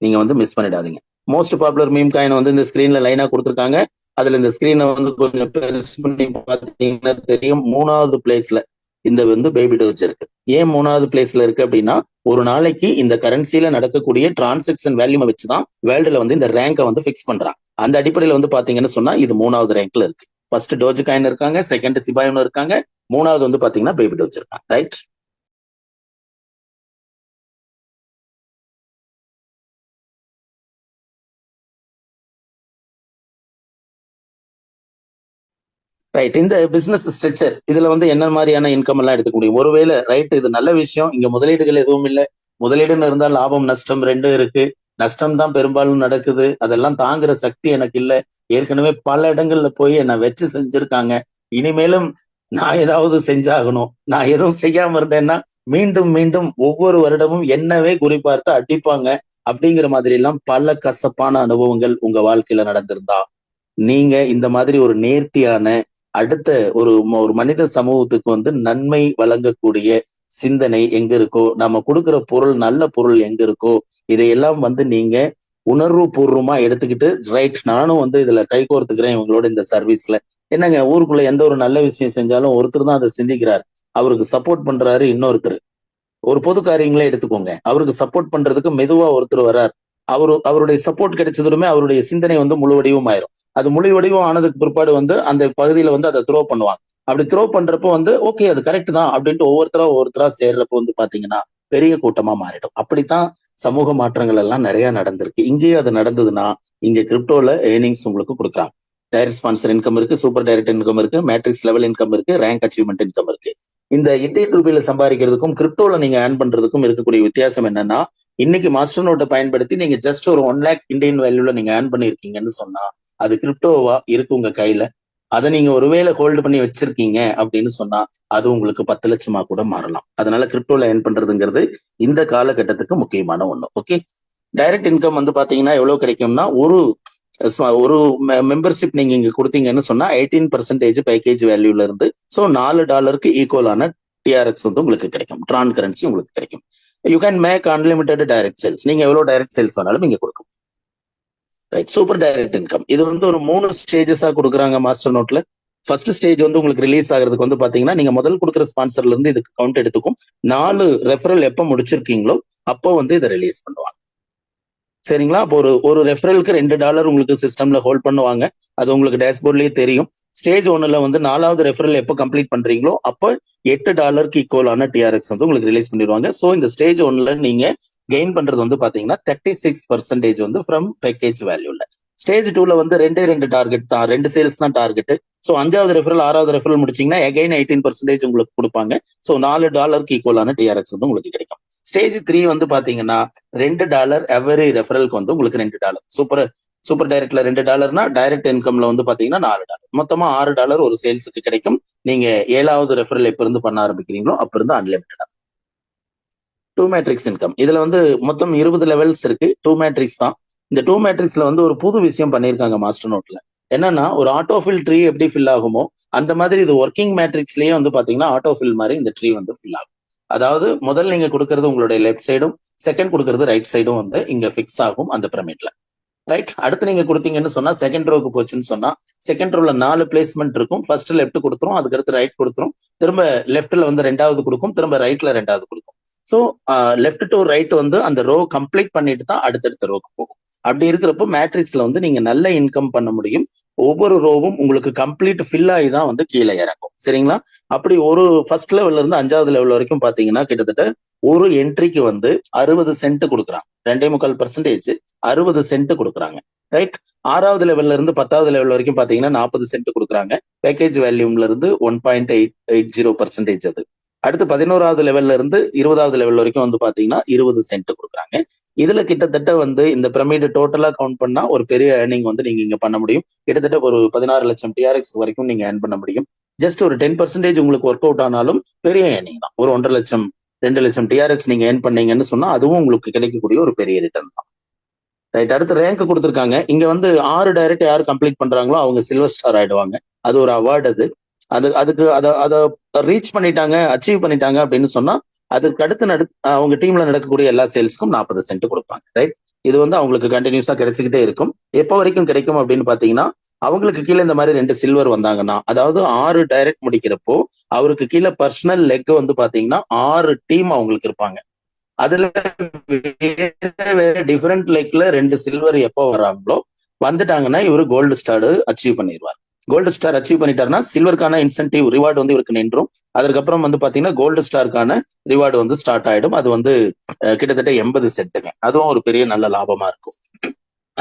நீங்க வந்து மிஸ் பண்ணிடாதீங்க. மோஸ்ட் பாப்புலர் மீம் காயின் வந்து இந்த ஸ்கிரீன்ல லைனா கொடுத்துருக்காங்க. அதுல இந்த ஸ்கிரீனை வந்து கொஞ்சம் பெருசு பண்ணி பாத்தீங்கன்னா தெரியும், 3வது பிளேஸ்ல இந்த வந்து பேபி டோஜ் இருக்கு. ஏன் 3வது பிளேஸ்ல இருக்கு அப்படின்னா, ஒரு நாளைக்கு இந்த கரன்சில நடக்கக்கூடிய டிரான்சாக்சன் வேல்யூமை வச்சுதான் வேர்ல்டுல வந்து இந்த ரேங்கை வந்து பிக்ஸ் பண்றாங்க. அந்த அடிப்படையில வந்து பாத்தீங்கன்னு சொன்னா இது 3வது ரேங்க்ல இருக்கு. ஃபர்ஸ்ட் டோஜ் காயின் இருக்காங்க, செகண்ட் சிபாயுன்னு இருக்காங்க, 3வது வந்து பாத்தீங்கன்னா பேபி டோஜ் இருக்காங்க, ரைட்? ரைட். இந்த பிசினஸ் ஸ்ட்ரக்சர் இதுல வந்து என்ன மாதிரியான இன்கம் எல்லாம் எடுத்துக்க முடியும்? ஒருவேளை ரைட், இது நல்ல விஷயம், இங்க முதலீடுகள் எதுவும் இல்லை. முதலீடுன்னு இருந்தால் லாபம் நஷ்டம் ரெண்டும் இருக்கு. நஷ்டம் தான் பெரும்பாலும் நடக்குது. அதெல்லாம் தாங்குற சக்தி எனக்கு இல்லை. ஏற்கனவே பல இடங்கள்ல போய் என்னை வச்சு செஞ்சிருக்காங்க. இனிமேலும் நான் ஏதாவது செஞ்சாகணும். நான் எதுவும் செய்யாம இருந்தேன்னா மீண்டும் மீண்டும் ஒவ்வொரு வருடமும் என்னவே குறிப்பார்த்து அடிப்பாங்க. அப்படிங்கிற மாதிரி எல்லாம் பல கசப்பான அனுபவங்கள் உங்க வாழ்க்கையில நடந்திருந்தா, நீங்க இந்த மாதிரி ஒரு நேர்த்தியான அடுத்த ஒரு மனித சமூகத்துக்கு வந்து நன்மை வழங்கக்கூடிய சிந்தனை எங்க இருக்கோ, நம்ம கொடுக்கிற பொருள் நல்ல பொருள் எங்க இருக்கோ, இதையெல்லாம் வந்து நீங்க உணர்வு பூர்வமா எடுத்துக்கிட்டு, ரைட் நானும் வந்து இதுல கைகோர்த்துக்கிறேன் இவங்களோட இந்த சர்வீஸ்ல. என்னங்க, ஊருக்குள்ள எந்த ஒரு நல்ல விஷயம் செஞ்சாலும் ஒருத்தர் தான் அதை சிந்திக்கிறார், அவருக்கு சப்போர்ட் பண்றாரு இன்னொருத்தர். ஒரு பொது காரியங்களே எடுத்துக்கோங்க, அவருக்கு சப்போர்ட் பண்றதுக்கு மெதுவா ஒருத்தர் வர்றார். அவருடைய சப்போர்ட் கிடைச்சதுமே அவருடைய சிந்தனை வந்து முழு வடிவம் ஆயிரும். அது முழு வடிவம் ஆனதுக்கு பிற்பாடு வந்து அந்த பகுதியில வந்து அதை த்ரோ பண்ணுவாங்க. அப்படி த்ரோ பண்றப்போ வந்து ஓகே அது கரெக்ட் தான் அப்படின்ட்டு ஒவ்வொருத்தரா சேர்றப்போ வந்து பாத்தீங்கன்னா பெரிய கூட்டமா மாறிடும். அப்படித்தான் சமூக மாற்றங்கள் எல்லாம் நிறைய நடந்திருக்கு. இங்கேயும் அது நடந்ததுன்னா இங்க கிரிப்டோல ஏர்னிங்ஸ் உங்களுக்கு கொடுக்குறாங்க. டைரக்ட் ஸ்பான்சர் இன்கம் இருக்கு, சூப்பர் டைரக்ட் இன்கம் இருக்கு, மேட்ரிக்ஸ் லெவல் இன்கம் இருக்கு, ரேங்க் அச்சீவ்மெண்ட் இன்கம் இருக்கு. இந்த இந்தியன் ரூபியில சம்பாதிக்கிறதுக்கும் கிரிப்டோல நீங்க ஏர்ன் பண்றதுக்கும் இருக்கக்கூடிய வித்தியாசம் என்னன்னா, இன்னைக்கு மாஸ்டர் நோட்டை பயன்படுத்தி நீங்க ஜஸ்ட் ஒரு 1 லேக் இந்தியன் வேல்யூல நீங்க ஏர்ன் பண்ணிருக்கீங்கன்னு சொன்னா அது கிரிப்டோவா இருக்கு உங்க கையில. அதை நீங்க ஒருவேளை ஹோல்டு பண்ணி வச்சிருக்கீங்க அப்படின்னு சொன்னா அது உங்களுக்கு 10 லட்சமா கூட மாறலாம். அதனால கிரிப்டோல ஏர்ன் பண்றதுங்கிறது இந்த காலகட்டத்துக்கு முக்கியமான ஒண்ணு. ஓகே, டைரக்ட் இன்கம் வந்து பாத்தீங்கன்னா எவ்வளவு கிடைக்கும்னா, ஒரு மெம்பர்ஷிப் நீங்க இங்க கொடுத்தீங்கன்னு சொன்னா 18% பேக்கேஜ் வேல்யூல இருந்து ஸோ $4 ஈக்குவலான டிஆர்எக்ஸ் வந்து உங்களுக்கு கிடைக்கும். ட்ரான் கரன்சி உங்களுக்கு கிடைக்கும். You can make unlimited direct sales. நீங்க எவ்வளவு டைரக்ட் சேல்ஸ் வேணாலும் இங்க கொடுக்கும். ரைட், சூப்பர் டைரக்ட் இன்கம் இது வந்து ஒரு 3 ஸ்டேஜஸா கொடுக்குறாங்க மாஸ்டர் நோட்ல. ஃபர்ஸ்ட் ஸ்டேஜ் வந்து உங்களுக்கு ரிலீஸ் ஆகிறதுக்கு வந்து பாத்தீங்கன்னா, நீங்க முதல் கொடுக்குற ஸ்பான்சர்ல இருந்து இதுக்கு கவுண்ட் எடுத்துக்கும். 4 ரெஃபரல் எப்ப முடிச்சிருக்கீங்களோ அப்போ வந்து இதை ரிலீஸ் பண்ணுவாங்க. சரிங்களா? அப்போ ஒரு ரெஃபரலுக்கு $2 உங்களுக்கு சிஸ்டம்ல ஹோல்ட் பண்ணுவாங்க. அது உங்களுக்கு டேஷ்போர்ட்லயே தெரியும். ஸ்டேஜ் 1ல வந்து 4வது ரெஃபரல் எப்போ கம்ப்ளீட் பண்றீங்களோ அப்போ $8 ஈக்குவலான டிஆர்எக்ஸ் வந்து உங்களுக்கு ரிலீஸ் பண்ணிடுவாங்க. ஸோ இந்த ஸ்டேஜ் 1ல நீங்க கெயின் பண்றது வந்து பாத்தீங்கன்னா 36% வந்து ஃப்ரம் பேக்கேஜ் வேல்யூல. ஸ்டேஜ் 2ல வந்து 2 டார்கெட் தான், 2 சேல்ஸ் தான் டார்கெட். ஸோ 5வது ரெஃபரல் 6வது ரெஃபரல் முடிச்சீங்கன்னா எகைன் 18% உங்களுக்கு கொடுப்பாங்க. ஸோ $4 ஈக்குவலான டிஆர்எக்ஸ் வந்து உங்களுக்கு கிடைக்கும். ஸ்டேஜ் 3 வந்து பாத்தீங்கன்னா $2 எவரி ரெஃபரலுக்கு வந்து உங்களுக்கு $2. சூப்பர் டைரக்ட்ல $2னா டைரக்ட் இன்கம்ல வந்து பாத்தீங்கன்னா $4. மொத்தமா $6 ஒரு சேல்ஸுக்கு கிடைக்கும். நீங்க 7வது ரெஃபரல் எப்ப இருந்து பண்ண ஆரம்பிக்கிறீங்களோ அப்ப இருந்து அன்லிமிட்டடா. 2 மேட்ரிக்ஸ் இன்கம் இதுல வந்து மொத்தம் 20 லெவல்ஸ் இருக்கு. 2 மேட்ரிக்ஸ் தான். இந்த 2 மேட்ரிக்ஸ்ல வந்து ஒரு புது விஷயம் பண்ணிருக்காங்க மாஸ்டர் நோட்ல. என்னன்னா, ஒரு ஆட்டோஃபில் ட்ரீ எப்படி ஃபில் ஆகுமோ அந்த மாதிரி இது ஒர்க்கிங் மேட்ரிக்ஸ்லயே வந்து பாத்தீங்கன்னா ஆட்டோஃபில் மாதிரி இந்த ட்ரீ வந்து ஃபில் ஆகும். அதாவது முதல் நீங்க கொடுக்கறது உங்களுடைய லெஃப்ட் சைடும், செகண்ட் கொடுக்கறது ரைட் சைடும் வந்து இங்க பிக்ஸ் ஆகும் அந்த பிரமிட்ல. ரைட். அடுத்து நீங்க கொடுத்தீங்கன்னு சொன்னா செகண்ட் ரோக்கு போச்சுன்னு சொன்னா செகண்ட் ரோல 4 பிளேஸ்மெண்ட் இருக்கும். ஃபர்ஸ்ட் லெஃப்ட் கொடுத்துரும், அதுக்கடுத்து ரைட் கொடுத்துரும், திரும்ப லெஃப்ட்ல வந்து 2வது கொடுக்கும், திரும்ப ரைட்ல 2வது கொடுக்கும். ஸோ லெஃப்ட் டு ரைட் வந்து அந்த ரோ கம்ப்ளீட் பண்ணிட்டு தான் அடுத்தடுத்த ரோக்கு போகும். அப்படி இருக்கிறப்போ மேட்ரிக்ஸ்ல வந்து நீங்க நல்ல இன்கம் பண்ண முடியும். ஒவ்வொரு ரோவும் உங்களுக்கு கம்ப்ளீட் ஃபில் ஆகி தான் வந்து கீழே இறங்கும். சரிங்களா? அப்படி ஒரு ஃபர்ஸ்ட் லெவல்ல இருந்து 5வது லெவல் வரைக்கும் பாத்தீங்கன்னா கிட்டத்தட்ட ஒரு என்ட்ரிக்கு வந்து 60 சென்ட் கொடுக்குறாங்க. 2.25% 60 சென்ட் கொடுக்குறாங்க. ரைட். 6வது லெவல்ல இருந்து 10வது லெவல் வரைக்கும் பாத்தீங்கன்னா 40 சென்ட் கொடுக்குறாங்க. பேக்கேஜ் வேல்யூம்ல இருந்து 1.80% அது. அடுத்து 11வது லெவல்ல இருந்து 20வது லெவல் வரைக்கும் வந்து பாத்தீங்கன்னா 20 சென்ட் கொடுக்குறாங்க. இதுல கிட்டத்தட்ட வந்து இந்த பிரமிடு டோட்டலா கவுண்ட் பண்ணா ஒரு பெரிய ஏர்னிங் வந்து நீங்க இங்க பண்ண முடியும். கிட்டத்தட்ட ஒரு 16 லட்சம் டிஆர்எக்ஸ் வரைக்கும் நீங்க ஏர்ன் பண்ண முடியும். ஜஸ்ட் ஒரு 10% உங்களுக்கு ஒர்க் அவுட் ஆனாலும் பெரிய ஏர்னிங் தான். ஒரு 1.5 லட்சம் 2 லட்சம் டிஆர்எக்ஸ் நீங்க ஏர்ன் பண்ணீங்கன்னு சொன்னா அதுவும் உங்களுக்கு கிடைக்கக்கூடிய ஒரு பெரிய ரிட்டர்ன் தான். ரைட். அடுத்து ரேங்க் கொடுத்துருக்காங்க. இங்க வந்து 6 டைரக்ட் யார் கம்ப்ளீட் பண்றாங்களோ அவங்க சில்வர் ஸ்டார் ஆயிடுவாங்க. அது ஒரு அவார்டு. அதுக்கு அதை ரீச் பண்ணிட்டாங்க, அச்சீவ் பண்ணிட்டாங்க அப்படின்னு சொன்னா அதுக்கு அடுத்து அவங்க டீம்ல நடக்கக்கூடிய எல்லா சேல்ஸ்க்கும் 40 சென்ட் கொடுப்பாங்க. ரைட். இது வந்து அவங்களுக்கு கண்டினியூஸா கிடைச்சிக்கிட்டே இருக்கும். எப்போ வரைக்கும் கிடைக்கும் அப்படின்னு பாத்தீங்கன்னா அவங்களுக்கு கீழே இந்த மாதிரி 2 சில்வர் வந்தாங்கன்னா, அதாவது 6 டைரக்ட் முடிக்கிறப்போ அவருக்கு கீழே பர்சனல் லெக் வந்து பாத்தீங்கன்னா 6 டீம் அவங்களுக்கு இருப்பாங்க. அதுல வேற டிஃபரெண்ட் லெக்ல 2 சில்வர் எப்போ வராங்களோ வந்துட்டாங்கன்னா இவரு கோல்டு ஸ்டார் அச்சீவ் பண்ணிடுவார். கோல்டு ஸ்டார் அச்சீவ் பண்ணிட்டாருன்னா சில்வருக்கான இன்சென்டிவ் ரிவார்டு வந்து இவருக்கு நின்றும். அதுக்கப்புறம் வந்து பாத்தீங்கன்னா கோல்டு ஸ்டாருக்கான ரிவார்டு வந்து ஸ்டார்ட் ஆயிடும். அது வந்து கிட்டத்தட்ட 80 சென்ட்டுங்க. அதுவும் ஒரு பெரிய நல்ல லாபமா இருக்கும்.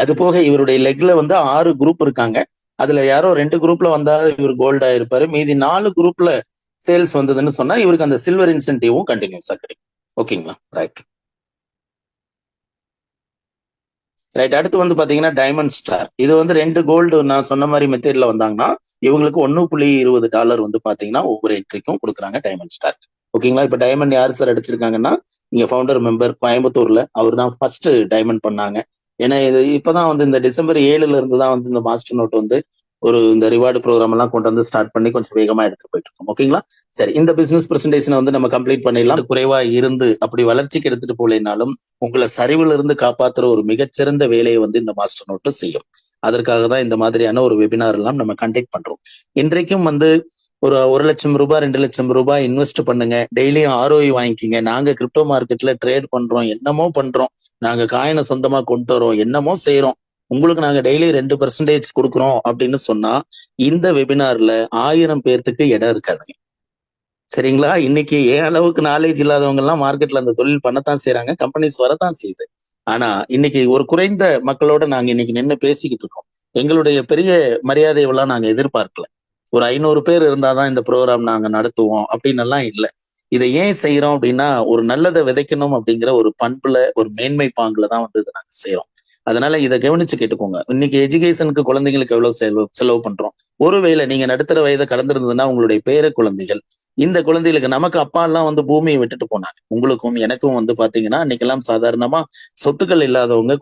அது போக இவருடைய லெக்ல வந்து 6 குரூப் இருக்காங்க. அதுல யாரோ 2 குரூப்ல வந்தா இவர் கோல்டா இருப்பாரு. மீதி 4 குரூப்ல சேல்ஸ் வந்ததுன்னு சொன்னா இவருக்கு அந்த சில்வர் இன்சென்டிவும் கண்டினியூஸா கிடைக்கும். ஓகேங்களா? ரைட். ரைட். அடுத்து வந்து பாத்தீங்கன்னா டைமண்ட் ஸ்டார். இது வந்து 2 கோல்டு நான் சொன்ன மாதிரி மெத்தட்ல வந்தாங்கன்னா இவங்களுக்கு $1.20 வந்து பாத்தீங்கன்னா ஒவ்வொரு என்ட்ரிக்கும் கொடுக்குறாங்க டைமண்ட் ஸ்டார். ஓகேங்களா? இப்ப டைமண்ட் யாரு சார் அடிச்சிருக்காங்கன்னா இங்க ஃபவுண்டர் மெம்பர் கோயம்புத்தூர்ல அவர் தான் ஃபர்ஸ்ட் டைமண்ட் பண்ணாங்க. ஏன்னா இது இப்பதான் வந்து இந்த டிசம்பர் 7ல இருந்து தான் வந்து இந்த மாஸ்டர் நோட் வந்து இந்த ரிவார்டு ப்ரோக்ராம் எல்லாம் கொண்டு வந்து ஸ்டார்ட் பண்ணி கொஞ்சம் வேகமா எடுத்துட்டு போயிட்டு இருக்கோம். ஓகேங்களா? சரி. இந்த பிசினஸ் பிரசன்டேஷனை வந்து நம்ம கம்ப்ளீட் பண்ணிடலாம். குறைவா இருந்து அப்படி வளர்ச்சிக்கு எடுத்துட்டு போலேனாலும் உங்களை சரிவுல இருந்து காப்பாத்துற ஒரு மிகச்சிறந்த வேலையை வந்து இந்த மாஸ்டர் நோட்டு செய்யும். அதற்காக தான் இந்த மாதிரியான ஒரு வெபினார் எல்லாம் நம்ம கண்டக்ட் பண்றோம். இன்றைக்கும் வந்து ஒரு 1 லட்சம் ரூபாய் 2 லட்சம் ரூபாய் இன்வெஸ்ட் பண்ணுங்க. டெய்லியும் ROI வாங்கிக்கிங்க. நாங்க கிரிப்டோ மார்க்கெட்ல ட்ரேட் பண்றோம், என்னமோ பண்றோம், நாங்க காயினை சொந்தமா கொண்டு வரோம், என்னமோ செய்யறோம், உங்களுக்கு நாங்க டெய்லி 2% கொடுக்குறோம் அப்படின்னு சொன்னா இந்த வெபினார்ல 1000 பேர்த்துக்கு இடம் இருக்காதுங்க. சரிங்களா? இன்னைக்கு ஏன் அளவுக்கு நாலேஜ் இல்லாதவங்க எல்லாம் மார்க்கெட்ல அந்த தொழில் பண்ணத்தான் செய்யறாங்க. கம்பெனிஸ் வரத்தான் செய்யுது. ஆனா இன்னைக்கு ஒரு குறைந்த மக்களோட நாங்க இன்னைக்கு நின்று பேசிக்கிட்டு இருக்கோம். எங்களுடைய பெரிய மரியாதையெல்லாம் நாங்க எதிர்பார்க்கல. ஒரு 500 பேர் இருந்தாதான் இந்த ப்ரோக்ராம் நாங்க நடத்துவோம் அப்படின்னு எல்லாம் இல்லை. இதை ஏன் செய்யறோம் அப்படின்னா ஒரு நல்லதை விதைக்கணும் அப்படிங்கிற ஒரு பண்புல ஒரு மேன்மை பாங்குல தான் வந்து இதை நாங்க செய்யறோம். அதனால இதை கவனிச்சு கேட்டுக்கோங்க. இன்னைக்கு எஜுகேஷனுக்கு குழந்தைங்களுக்கு எவ்வளவு செலவு பண்றோம். ஒருவேளை நீங்க நடுத்தர வயதை கடந்திருந்ததுன்னா உங்களுடைய பேர குழந்தைகள், இந்த குழந்தைகளுக்கு நமக்கு அப்பா எல்லாம் வந்து பூமியை விட்டுட்டு போனாங்க. உங்களுக்கும் எனக்கும் வந்து பாத்தீங்கன்னா இன்னைக்கெல்லாம் சாதாரணமா சொத்துக்கள் இல்லாதவங்க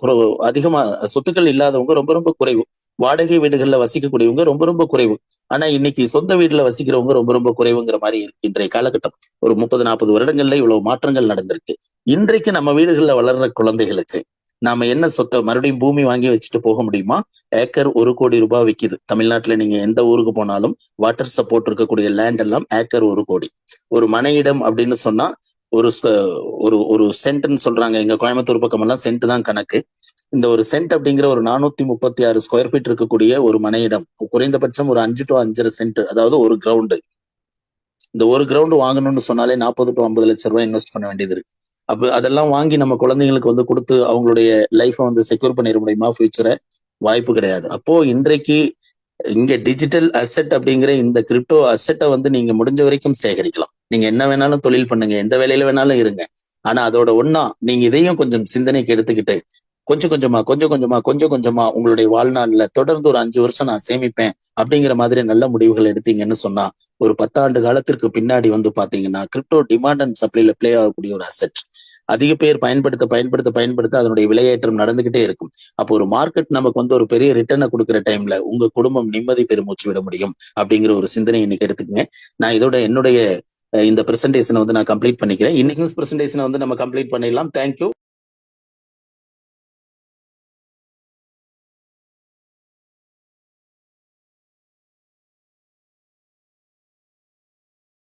அதிகமா சொத்துக்கள் இல்லாதவங்க ரொம்ப ரொம்ப குறைவு. வாடகை வீடுகள்ல வசிக்கக்கூடியவங்க ரொம்ப ரொம்ப குறைவு. ஆனா இன்னைக்கு சொந்த வீட்டுல வசிக்கிறவங்க ரொம்ப ரொம்ப குறைவுங்கிற மாதிரி இருக்கு. இன்றைய காலகட்டம் ஒரு 30-40 வருடங்கள்ல இவ்வளவு மாற்றங்கள் நடந்திருக்கு. இன்றைக்கு நம்ம வீடுகள்ல வளர்ற குழந்தைகளுக்கு நாம என்ன சொத்தை மறுபடியும் பூமி வாங்கி வச்சுட்டு போக முடியுமா? ஏக்கர் 1 கோடி ரூபாய் விக்குது. தமிழ்நாட்டுல நீங்க எந்த ஊருக்கு போனாலும் வாட்டர் சப்போர்ட் இருக்கக்கூடிய லேண்ட் எல்லாம் ஏக்கர் 1 கோடி. ஒரு மனையிடம் அப்படின்னு சொன்னா ஒரு ஒரு சென்ட்னு சொல்றாங்க. எங்க கோயம்புத்தூர் பக்கம் எல்லாம் சென்ட் தான் கணக்கு. இந்த ஒரு சென்ட் அப்படிங்கிற ஒரு 436 ஸ்கொயர் ஃபீட் இருக்கக்கூடிய ஒரு மனையிடம் குறைந்தபட்சம் ஒரு 5 to 5.5 சென்ட், அதாவது ஒரு கிரவுண்டு. இந்த ஒரு கிரவுண்டு வாங்கணும்னு சொன்னாலே 40 to 50 லட்சம் ரூபாய் இன்வெஸ்ட் பண்ண வேண்டியது இருக்கு. அப்ப அதெல்லாம் வாங்கி நம்ம குழந்தைங்களுக்கு வந்து கொடுத்து அவங்களுடைய லைஃபை வந்து செக்யூர் பண்ணிட முடியுமா? ஃபியூச்சரை வாய்ப்பு கிடையாது. அப்போ இன்றைக்கு இங்க டிஜிட்டல் அசெட் அப்படிங்கிற இந்த கிரிப்டோ அசெட்டை வந்து நீங்க முடிஞ்ச வரைக்கும் சேகரிக்கலாம். நீங்க என்ன வேணாலும் தொழில் பண்ணுங்க, எந்த வேலையில வேணாலும் இருங்க. ஆனா அதோட ஒண்ணா நீங்க இதையும் கொஞ்சம் சிந்தனைக்கு எடுத்துக்கிட்டு கொஞ்சம் கொஞ்சமா உங்களுடைய வாழ்நாள்ல தொடர்ந்து ஒரு 5 வருஷம் நான் சேமிப்பேன் அப்படிங்கிற மாதிரி நல்ல முடிவுகள் எடுத்தீங்கன்னு சொன்னா ஒரு 10 ஆண்டு காலத்திற்கு பின்னாடி வந்து பாத்தீங்கன்னா கிரிப்டோ டிமாண்ட் அண்ட் சப்ளைல பிளே ஆகக்கூடிய ஒரு அசெட். அதிக பேர் பயன்படுத்த அதனுடைய விலையேற்றம் நடந்துகிட்டே இருக்கும். அப்போ ஒரு மார்க்கெட் நமக்கு வந்து ஒரு பெரிய ரிட்டர்னை கொடுக்குற டைம்ல உங்க குடும்பம் நிம்மதி பெருமூச்சு விட முடியும் அப்படிங்கிற ஒரு சிந்தனை இன்னைக்கு எடுத்துக்கங்க. நான் இதோட என்னுடைய இந்த பிரசன்டேஷனை வந்து நான் கம்ப்ளீட் பண்ணிக்கிறேன். இன்னைக்கு பிரசன்டேஷனை வந்து நம்ம கம்ப்ளீட் பண்ணிடலாம். தேங்க்யூ.